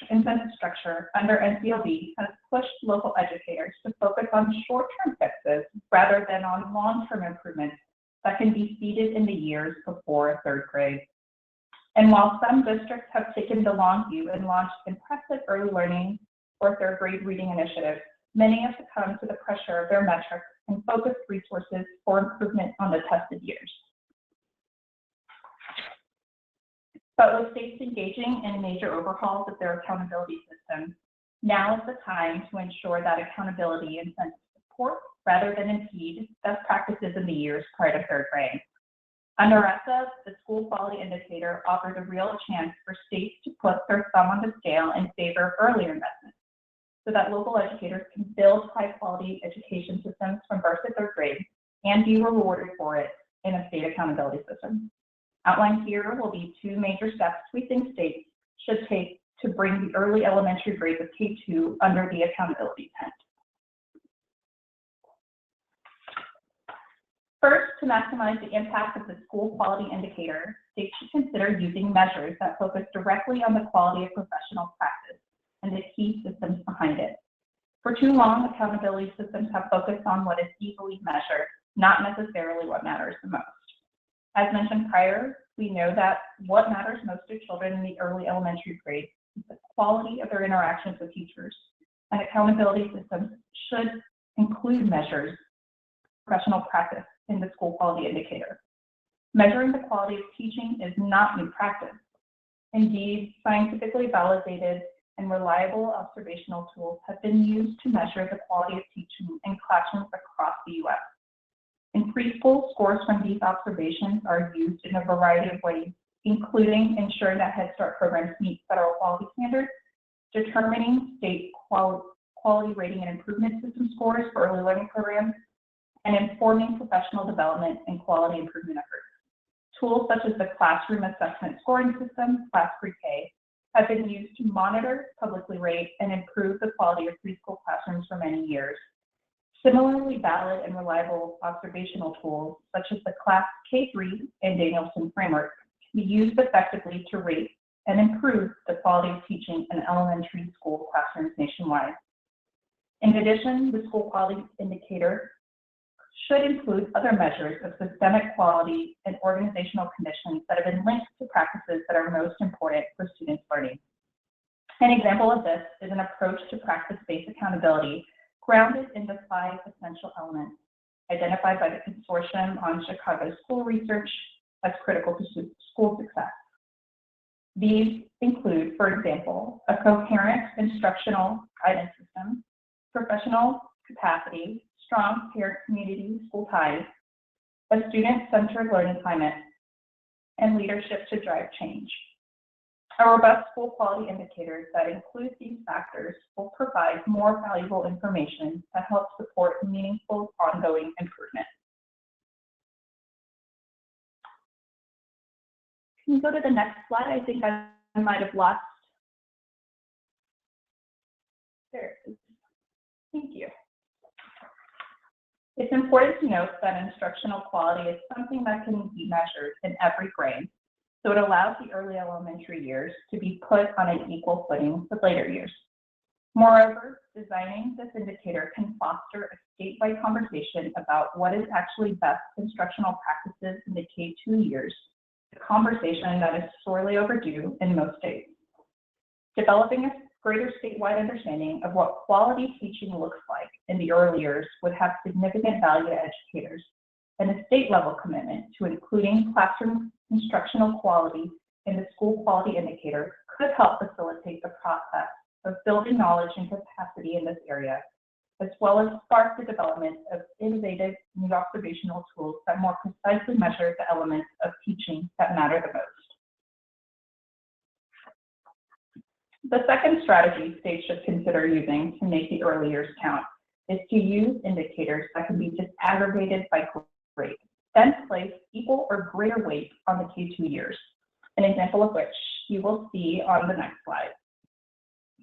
incentive structure under NCLB has pushed local educators to focus on short-term fixes rather than on long-term improvements that can be seeded in the years before 3rd grade. And while some districts have taken the long view and launched impressive early learning or 3rd grade reading initiatives, many have succumbed to the pressure of their metrics and focused resources for improvement on the tested years. But with states engaging in major overhauls of their accountability systems, now is the time to ensure that accountability incentives support rather than impede best practices in the years prior to 3rd grade. Under ESSA, the school quality indicator offers a real chance for states to put their thumb on the scale in favor of earlier investments, so that local educators can build high-quality education systems from birth to 3rd grade and be rewarded for it in a state accountability system. Outlined here will be 2 major steps we think states should take to bring the early elementary grades of K-2 under the accountability tent. First, to maximize the impact of the school quality indicator, states should consider using measures that focus directly on the quality of professional practice and the key systems behind it. For too long, accountability systems have focused on what is easily measured, not necessarily what matters the most. As mentioned prior, we know that what matters most to children in the early elementary grades is the quality of their interactions with teachers, and accountability systems should include measures of professional practice in the school quality indicator. Measuring the quality of teaching is not new practice. Indeed, scientifically validated and reliable observational tools have been used to measure the quality of teaching in classrooms across the U.S. In preschool, scores from these observations are used in a variety of ways, including ensuring that Head Start programs meet federal quality standards, determining state quality rating and improvement system scores for early learning programs, and informing professional development and quality improvement efforts. Tools such as the Classroom Assessment Scoring System, Class Pre-K, have been used to monitor, publicly rate, and improve the quality of preschool classrooms for many years. Similarly valid and reliable observational tools, such as the Class K3 and Danielson framework, can be used effectively to rate and improve the quality of teaching in elementary school classrooms nationwide. In addition, the school quality indicator should include other measures of systemic quality and organizational conditions that have been linked to practices that are most important for students' learning. An example of this is an approach to practice-based accountability grounded in the 5 essential elements identified by the Consortium on Chicago School Research as critical to school success. These include, for example, a coherent instructional guidance system, professional capacity, strong parent-community school ties, a student-centered learning climate, and leadership to drive change. A robust school quality indicators that include these factors will provide more valuable information that helps support meaningful ongoing improvement. Can you go to the next slide? I think I might have lost. There it is. Thank you. It's important to note that instructional quality is something that can be measured in every grade, So it allows the early elementary years to be put on an equal footing with later years. Moreover, designing this indicator can foster a statewide conversation about what is actually best instructional practices in the K-2 years, a conversation that is sorely overdue in most states. Developing a greater statewide understanding of what quality teaching looks like in the early years would have significant value to educators, and a state-level commitment to including classroom instructional quality in the school quality indicator could help facilitate the process of building knowledge and capacity in this area, as well as spark the development of innovative new observational tools that more precisely measure the elements of teaching that matter the most. The second strategy states should consider using to make the early years count is to use indicators that can be disaggregated by grade, then place equal or greater weight on the K-2 years, an example of which you will see on the next slide.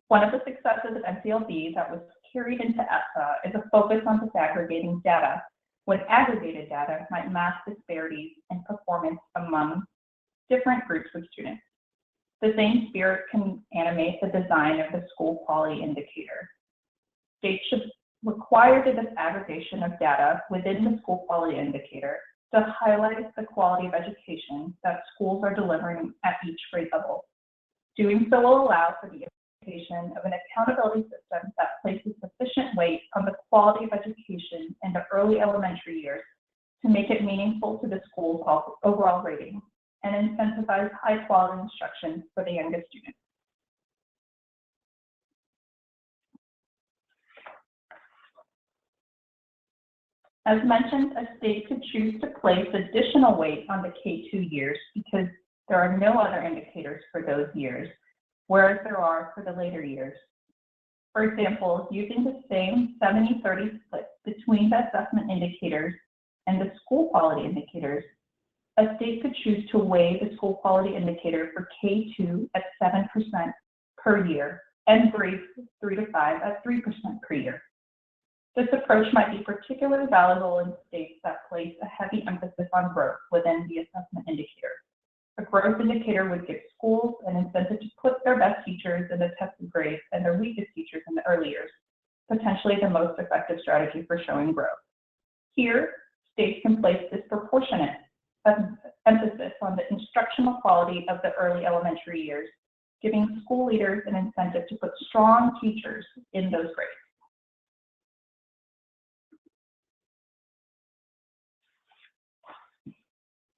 One of the successes of NCLB that was carried into ESSA is a focus on disaggregating data when aggregated data might mask disparities in performance among different groups of students. The same spirit can animate the design of the school quality indicator. States should require the disaggregation of data within the school quality indicator to highlight the quality of education that schools are delivering at each grade level. Doing so will allow for the implementation of an accountability system that places sufficient weight on the quality of education in the early elementary years to make it meaningful to the school's overall rating and incentivize high-quality instruction for the youngest students. As mentioned, a state could choose to place additional weight on the K-2 years because there are no other indicators for those years, whereas there are for the later years. For example, using the same 70-30 split between the assessment indicators and the school quality indicators, a state could choose to weigh the school quality indicator for K-2 at 7% per year and grades 3 to 5 at 3% per year. This approach might be particularly valuable in states that place a heavy emphasis on growth within the assessment indicator. A growth indicator would give schools an incentive to put their best teachers in the tested grades and their weakest teachers in the early years, potentially the most effective strategy for showing growth. Here, states can place disproportionate emphasis on the instructional quality of the early elementary years, giving school leaders an incentive to put strong teachers in those grades.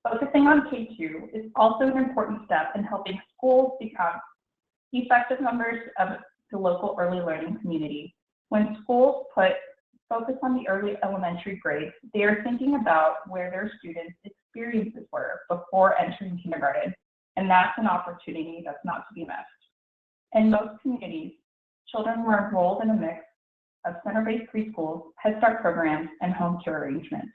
Focusing on K-2 is also an important step in helping schools become effective members of the local early learning community. When schools focus on the early elementary grades, they are thinking about where their students' experiences were before entering kindergarten, and that's an opportunity that's not to be missed. In most communities, children were enrolled in a mix of center-based preschools, Head Start programs, and home care arrangements.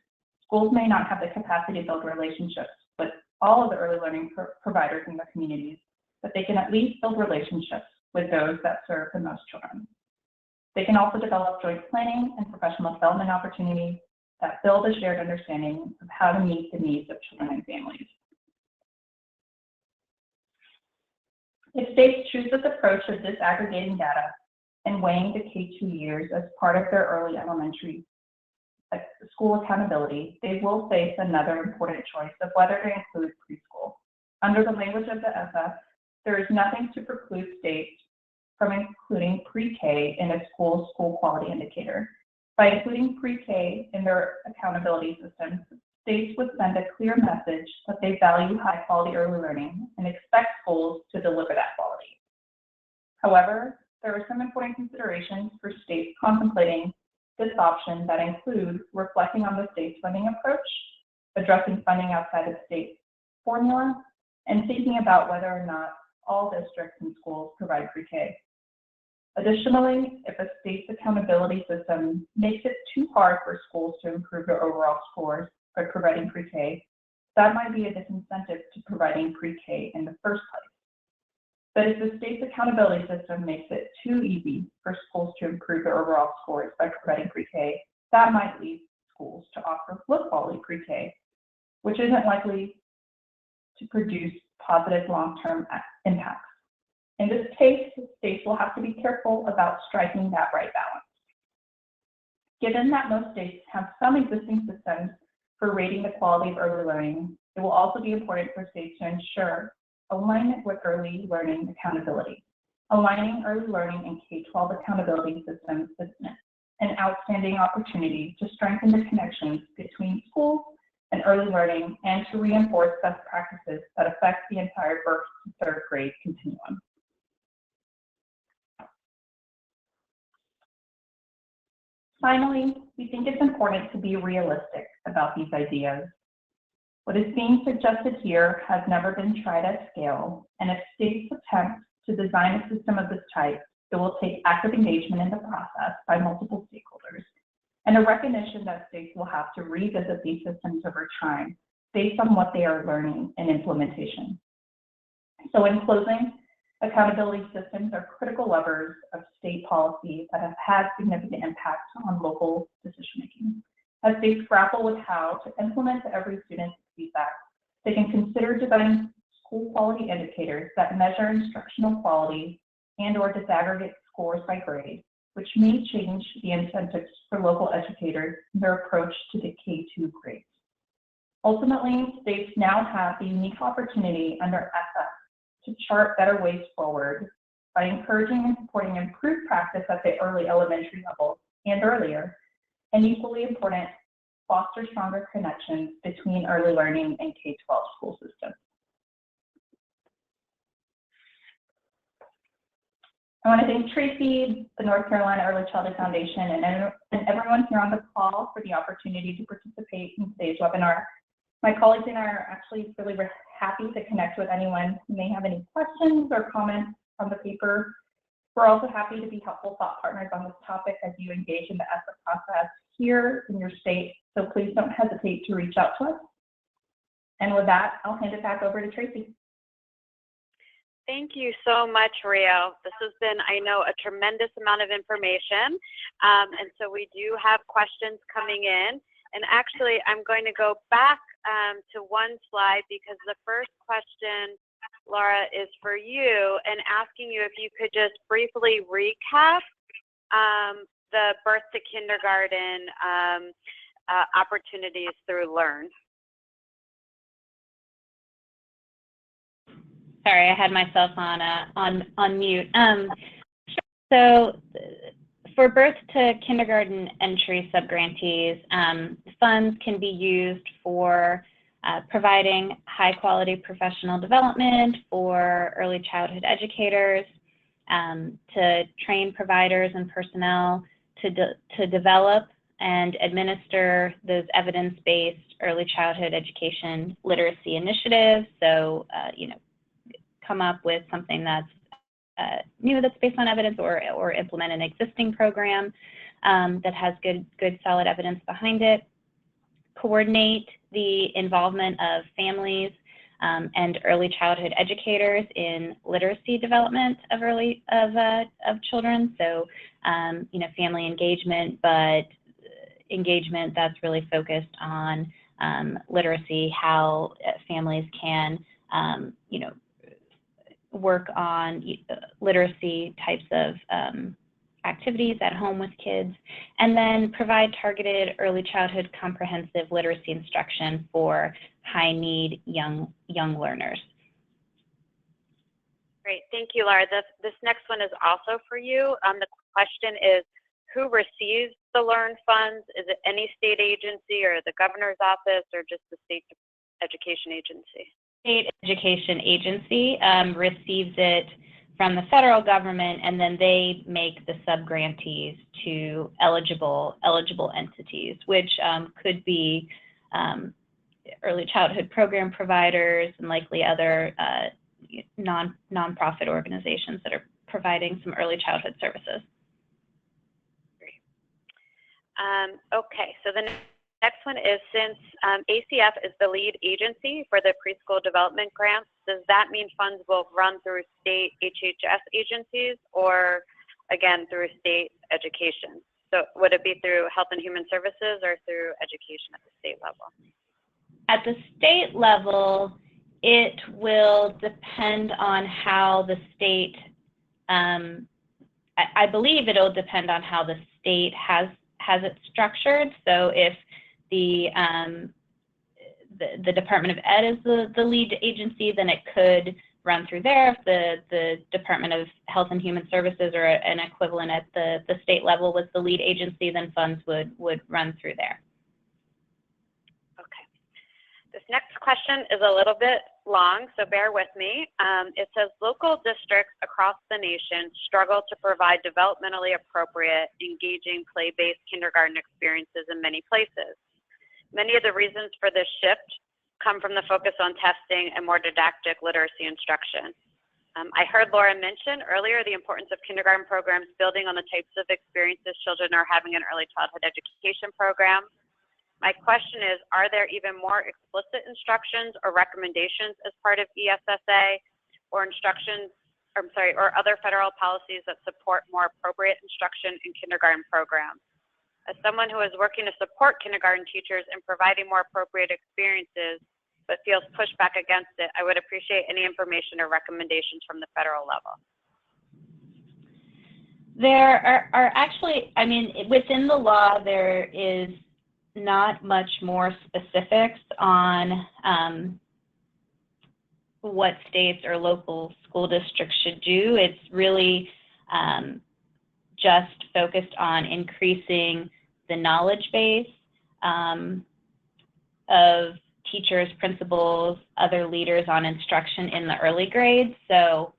Schools may not have the capacity to build relationships with all of the early learning providers in their communities, but they can at least build relationships with those that serve the most children. They can also develop joint planning and professional development opportunities that build a shared understanding of how to meet the needs of children and families. If states choose this approach of disaggregating data and weighing the K-2 years as part of their early elementary school accountability, they will face another important choice of whether to include preschool. Under the language of the ESSA, there is nothing to preclude states from including pre-K in a school's school quality indicator. By including pre-K in their accountability systems, states would send a clear message that they value high-quality early learning and expect schools to deliver that quality. However, there are some important considerations for states contemplating this option that include reflecting on the state's funding approach, addressing funding outside of state formula, and thinking about whether or not all districts and schools provide pre-K. Additionally, if a state's accountability system makes it too hard for schools to improve their overall scores by providing pre-K, that might be a disincentive to providing pre-K in the first place. But if the state's accountability system makes it too easy for schools to improve their overall scores by providing pre-K, that might lead schools to offer low-quality pre-K, which isn't likely to produce positive long-term impacts. In this case, states will have to be careful about striking that right balance. Given that most states have some existing systems for rating the quality of early learning, it will also be important for states to ensure alignment with early learning accountability. Aligning early learning and K-12 accountability systems is an outstanding opportunity to strengthen the connections between schools and early learning and to reinforce best practices that affect the entire birth to third grade continuum. Finally, we think it's important to be realistic about these ideas. What is being suggested here has never been tried at scale, and if states attempt to design a system of this type, it will take active engagement in the process by multiple stakeholders, and a recognition that states will have to revisit these systems over time based on what they are learning in implementation. So in closing, accountability systems are critical levers of state policy that have had significant impact on local decision-making. As states grapple with how to implement every student's feedback, they can consider designing school quality indicators that measure instructional quality and/or disaggregate scores by grade, which may change the incentives for local educators in their approach to the K-2 grades. Ultimately, states now have the unique opportunity under ESSA to chart better ways forward by encouraging and supporting improved practice at the early elementary level and earlier, and equally important, foster stronger connections between early learning and K-12 school systems. I want to thank Tracy, the North Carolina Early Childhood Foundation, and everyone here on the call for the opportunity to participate in today's webinar. My colleagues and I are actually really happy to connect with anyone who may have any questions or comments on the paper. We're also happy to be helpful thought partners on this topic as you engage in the ESSA process here in your state, so please don't hesitate to reach out to us. And with that, I'll hand it back over to Tracy. Thank you so much, Rio. This has been, I know, a tremendous amount of information. And so we do have questions coming in. And actually, I'm going to go back to one slide because the first question, Laura, is for you and asking you if you could just briefly recap the birth to kindergarten opportunities through LEARN. Sorry, I had myself on mute. So for birth to kindergarten entry subgrantees, funds can be used for providing high quality professional development for early childhood educators, to train providers and personnel to develop and administer those evidence-based early childhood education literacy initiatives. So, come up with something that's new that's based on evidence, or implement an existing program that has good solid evidence behind it. Coordinate the involvement of families and early childhood educators in literacy development of children. So family engagement, but engagement that's really focused on literacy, how families can work on literacy types of activities at home with kids, and then provide targeted early childhood comprehensive literacy instruction for high need young learners. Great, thank you, Laura. This next one is also for you. The question is, who receives the LEARN funds? Is it any state agency or the governor's office or just the state education agency? State education agency receives it from the federal government, and then they make the subgrantees to eligible entities, which could be early childhood program providers and likely other nonprofit organizations that are providing some early childhood services. Great. Okay, so the next one is, since ACF is the lead agency for the preschool development grants, does that mean funds will run through state HHS agencies or, again, through state education? So would it be through Health and Human Services or through education at the state level? At the state level, It will depend on how the state, I believe it'll depend on how the state has it structured. So if the Department of Ed is the lead agency, then it could run through there. If the Department of Health and Human Services or an equivalent at the state level was the lead agency, then funds would run through there. Okay. This next question is a little bit long, so bear with me. It says, local districts across the nation struggle to provide developmentally appropriate, engaging, play-based kindergarten experiences in many places. Many of the reasons for this shift come from the focus on testing and more didactic literacy instruction. I heard Laura mention earlier the importance of kindergarten programs building on the types of experiences children are having in early childhood education programs. My question is, are there even more explicit instructions or recommendations as part of ESSA or or other federal policies that support more appropriate instruction in kindergarten programs? As someone who is working to support kindergarten teachers in providing more appropriate experiences but feels pushback against it, I would appreciate any information or recommendations from the federal level. There are actually, I mean, within the law, there is not much more specifics on what states or local school districts should do. It's really just focused on increasing the knowledge base of teachers, principals, other leaders on instruction in the early grades. So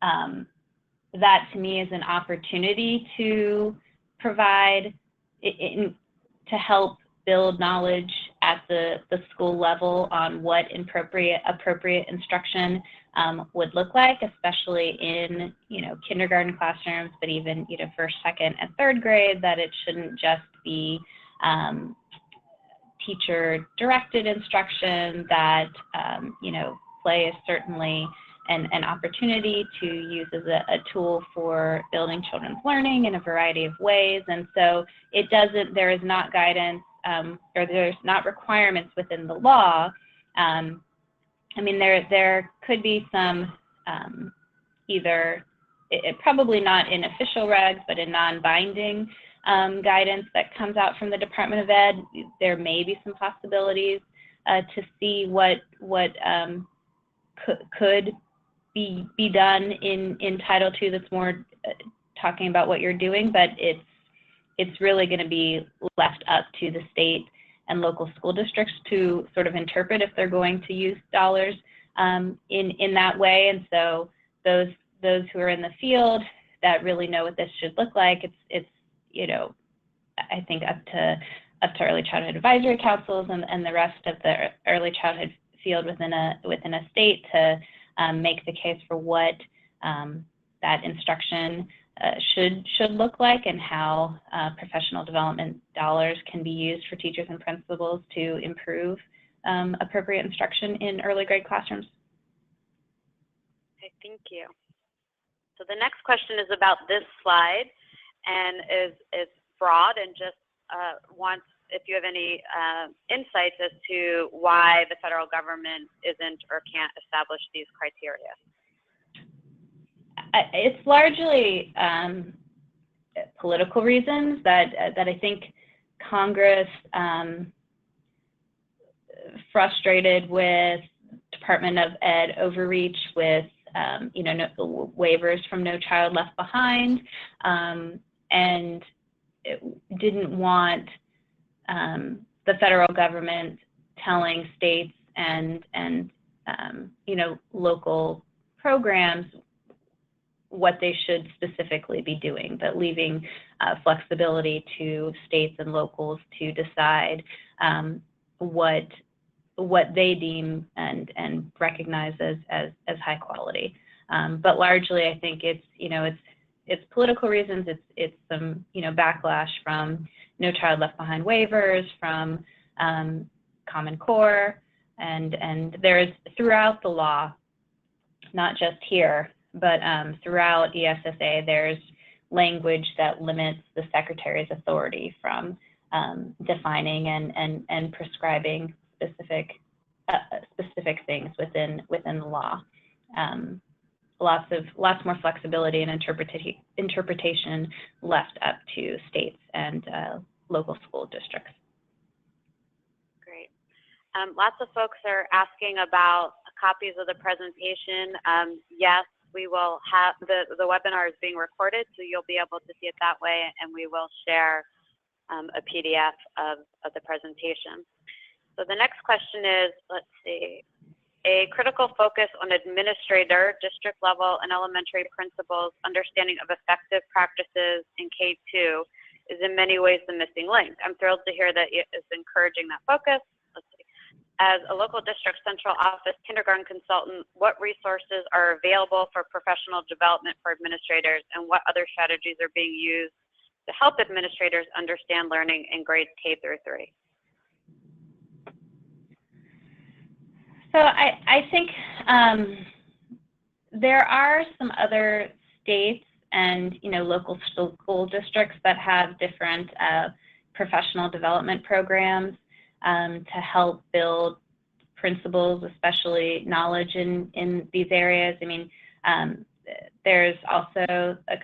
that to me is an opportunity to provide, to help build knowledge at the school level on what appropriate instruction would look like, especially in kindergarten classrooms, but even first, second, and third grade. That it shouldn't just be teacher-directed instruction. That play is certainly an opportunity to use as a tool for building children's learning in a variety of ways. And so there is not guidance or there's not requirements within the law. I mean, there could be some probably not in official regs, but in non-binding guidance that comes out from the Department of Ed. There may be some possibilities to see what could be done in Title II that's more talking about what you're doing, but it's really going to be left up to the state and local school districts to sort of interpret if they're going to use dollars in that way. And so those who are in the field that really know what this should look like, it's I think up to early childhood advisory councils and the rest of the early childhood field within a state to make the case for what that instruction should look like, and how professional development dollars can be used for teachers and principals to improve appropriate instruction in early grade classrooms. Okay, thank you. So the next question is about this slide, and is broad, and just wants if you have any insights as to why the federal government isn't or can't establish these criteria. It's largely political reasons that I think Congress, frustrated with Department of Ed overreach with waivers from No Child Left Behind, and didn't want the federal government telling states and local programs what they should specifically be doing, but leaving flexibility to states and locals to decide what they deem and recognize as high quality. But largely, I think it's political reasons. It's some backlash from No Child Left Behind waivers, from Common Core, and there's throughout the law, not just here, but throughout ESSA, there's language that limits the Secretary's authority from defining and prescribing specific specific things within the law. Lots more flexibility and interpretation left up to states and local school districts. Great. Lots of folks are asking about copies of the presentation. Yes, we will have the webinar is being recorded, so you'll be able to see it that way, and we will share a PDF of the presentation. So the next question is, let's see, a critical focus on administrator, district level, and elementary principals' understanding of effective practices in K-2 is in many ways the missing link. I'm thrilled to hear that it is encouraging that focus. Let's see. As a local district central office kindergarten consultant, what resources are available for professional development for administrators, and what other strategies are being used to help administrators understand learning in grades K through 3? So I think there are some other states and local school districts that have different professional development programs to help build principals, especially knowledge in these areas. I mean, there's also a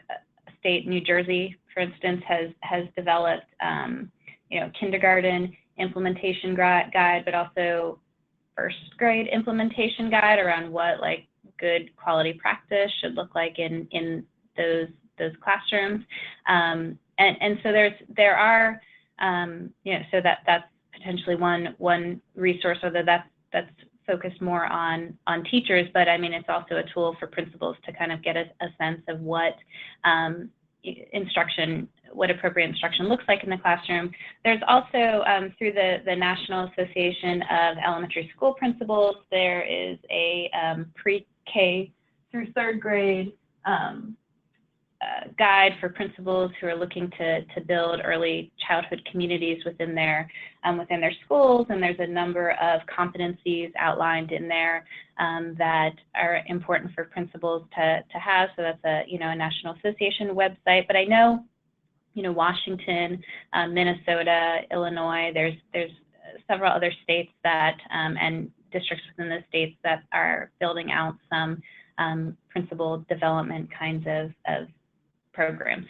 state, New Jersey, for instance, has developed kindergarten implementation guide, but also first grade implementation guide around what good quality practice should look like in those classrooms. And so there are so that's potentially one resource, whether that's focused more on teachers, but I mean it's also a tool for principals to kind of get a sense of what what appropriate instruction looks like in the classroom. There's also, through the National Association of Elementary School Principals, there is a pre-K through third grade guide for principals who are looking to build early childhood communities within their schools, and there's a number of competencies outlined in there that are important for principals to have. So that's a National Association website. But I know Washington, Minnesota, Illinois. There's several other states that and districts within the states that are building out some principal development kinds of programs.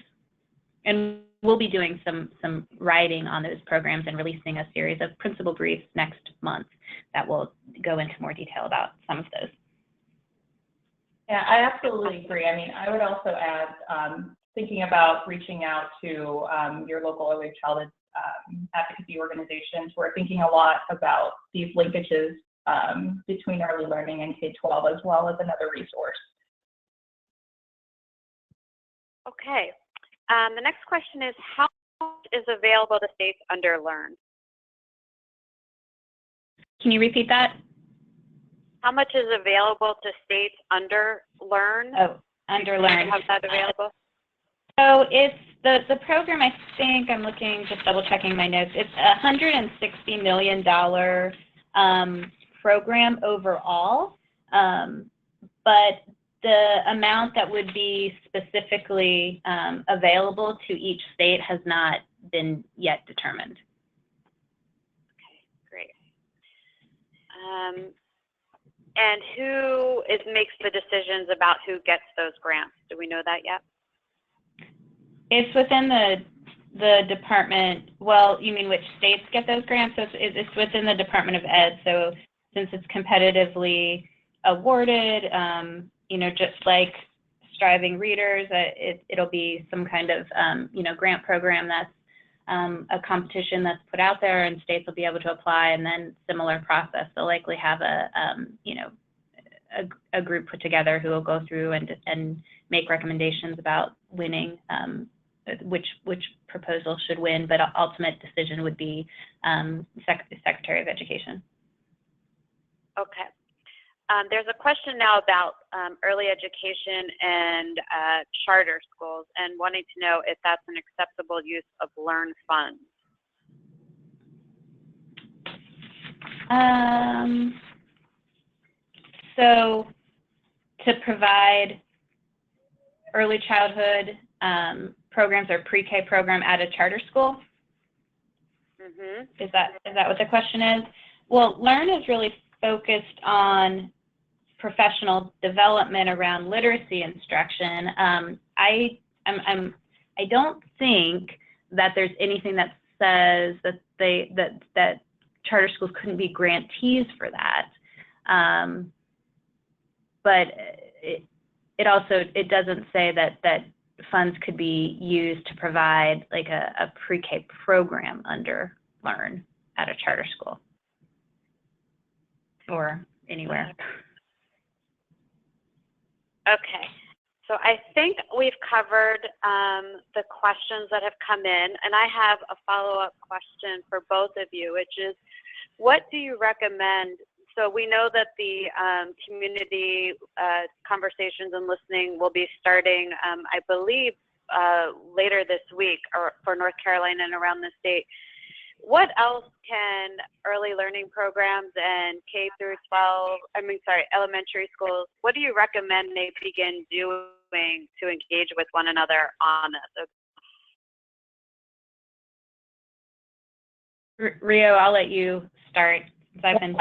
And we'll be doing some writing on those programs and releasing a series of principal briefs next month that will go into more detail about some of those. Yeah, I absolutely agree. I mean, I would also add, thinking about reaching out to your local early childhood advocacy organizations. We're thinking a lot about these linkages between early learning and K-12 as well as another resource. Okay. The next question is, how much is available to states under LEARN? Can you repeat that? How much is available to states under LEARN? Oh, under LEARN. Have that available? So it's the program, I think, I'm looking, just double checking my notes, it's a $160 million program overall, but the amount that would be specifically available to each state has not been yet determined. Okay, great. And who makes the decisions about who gets those grants? Do we know that yet? It's within the department. Well, you mean which states get those grants? So it's within the Department of Ed. So since it's competitively awarded, just like Striving Readers, it'll be some kind of grant program that's a competition that's put out there, and states will be able to apply, and then similar process. They'll likely have a group put together who will go through and make recommendations about winning, which proposal should win, but ultimate decision would be Secretary of Education. Okay. There's a question now about early education and charter schools, and wanting to know if that's an acceptable use of LEARN funds. So to provide early childhood programs or pre-K program at a charter school? Mm-hmm. Is that what the question is? Well, LEARN is really focused on professional development around literacy instruction. I don't think that there's anything that says that charter schools couldn't be grantees for that. But it doesn't say that funds could be used to provide like a pre-K program under Learn at a charter school or anywhere. Okay, so I think we've covered the questions that have come in, and I have a follow-up question for both of you, which is, what do you recommend? So we know that the community conversations and listening will be starting, I believe, later this week or for North Carolina and around the state. What else can early learning programs and elementary schools, what do you recommend they begin doing to engage with one another on this? Rio, I'll let you start. I think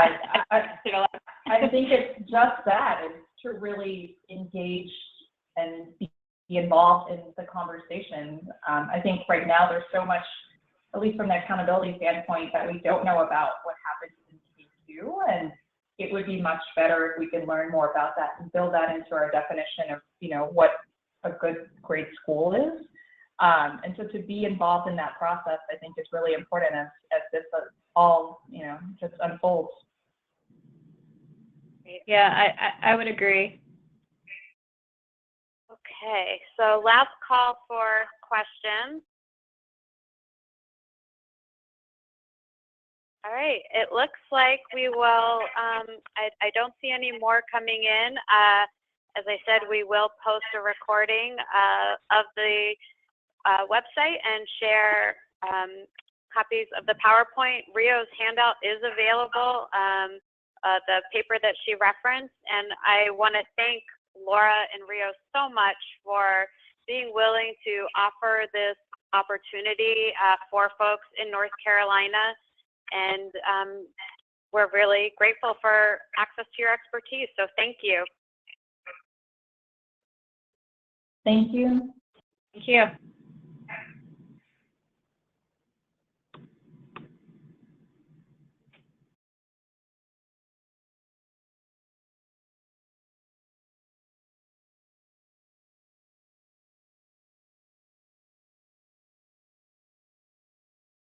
it's just that, is to really engage and be involved in the conversation. I think right now there's so much, at least from the accountability standpoint, that we don't know about what happens in K2, and it would be much better if we could learn more about that and build that into our definition of, what a good grade school is. And so to be involved in that process, I think is really important as this all, just unfolds. Yeah, I would agree. Okay, so last call for questions. All right, it looks like we will, I don't see any more coming in. As I said, we will post a recording of the website and share copies of the PowerPoint. Rio's handout is available, the paper that she referenced, and I want to thank Laura and Rio so much for being willing to offer this opportunity for folks in North Carolina, and we're really grateful for access to your expertise, so thank you. Thank you. Thank you.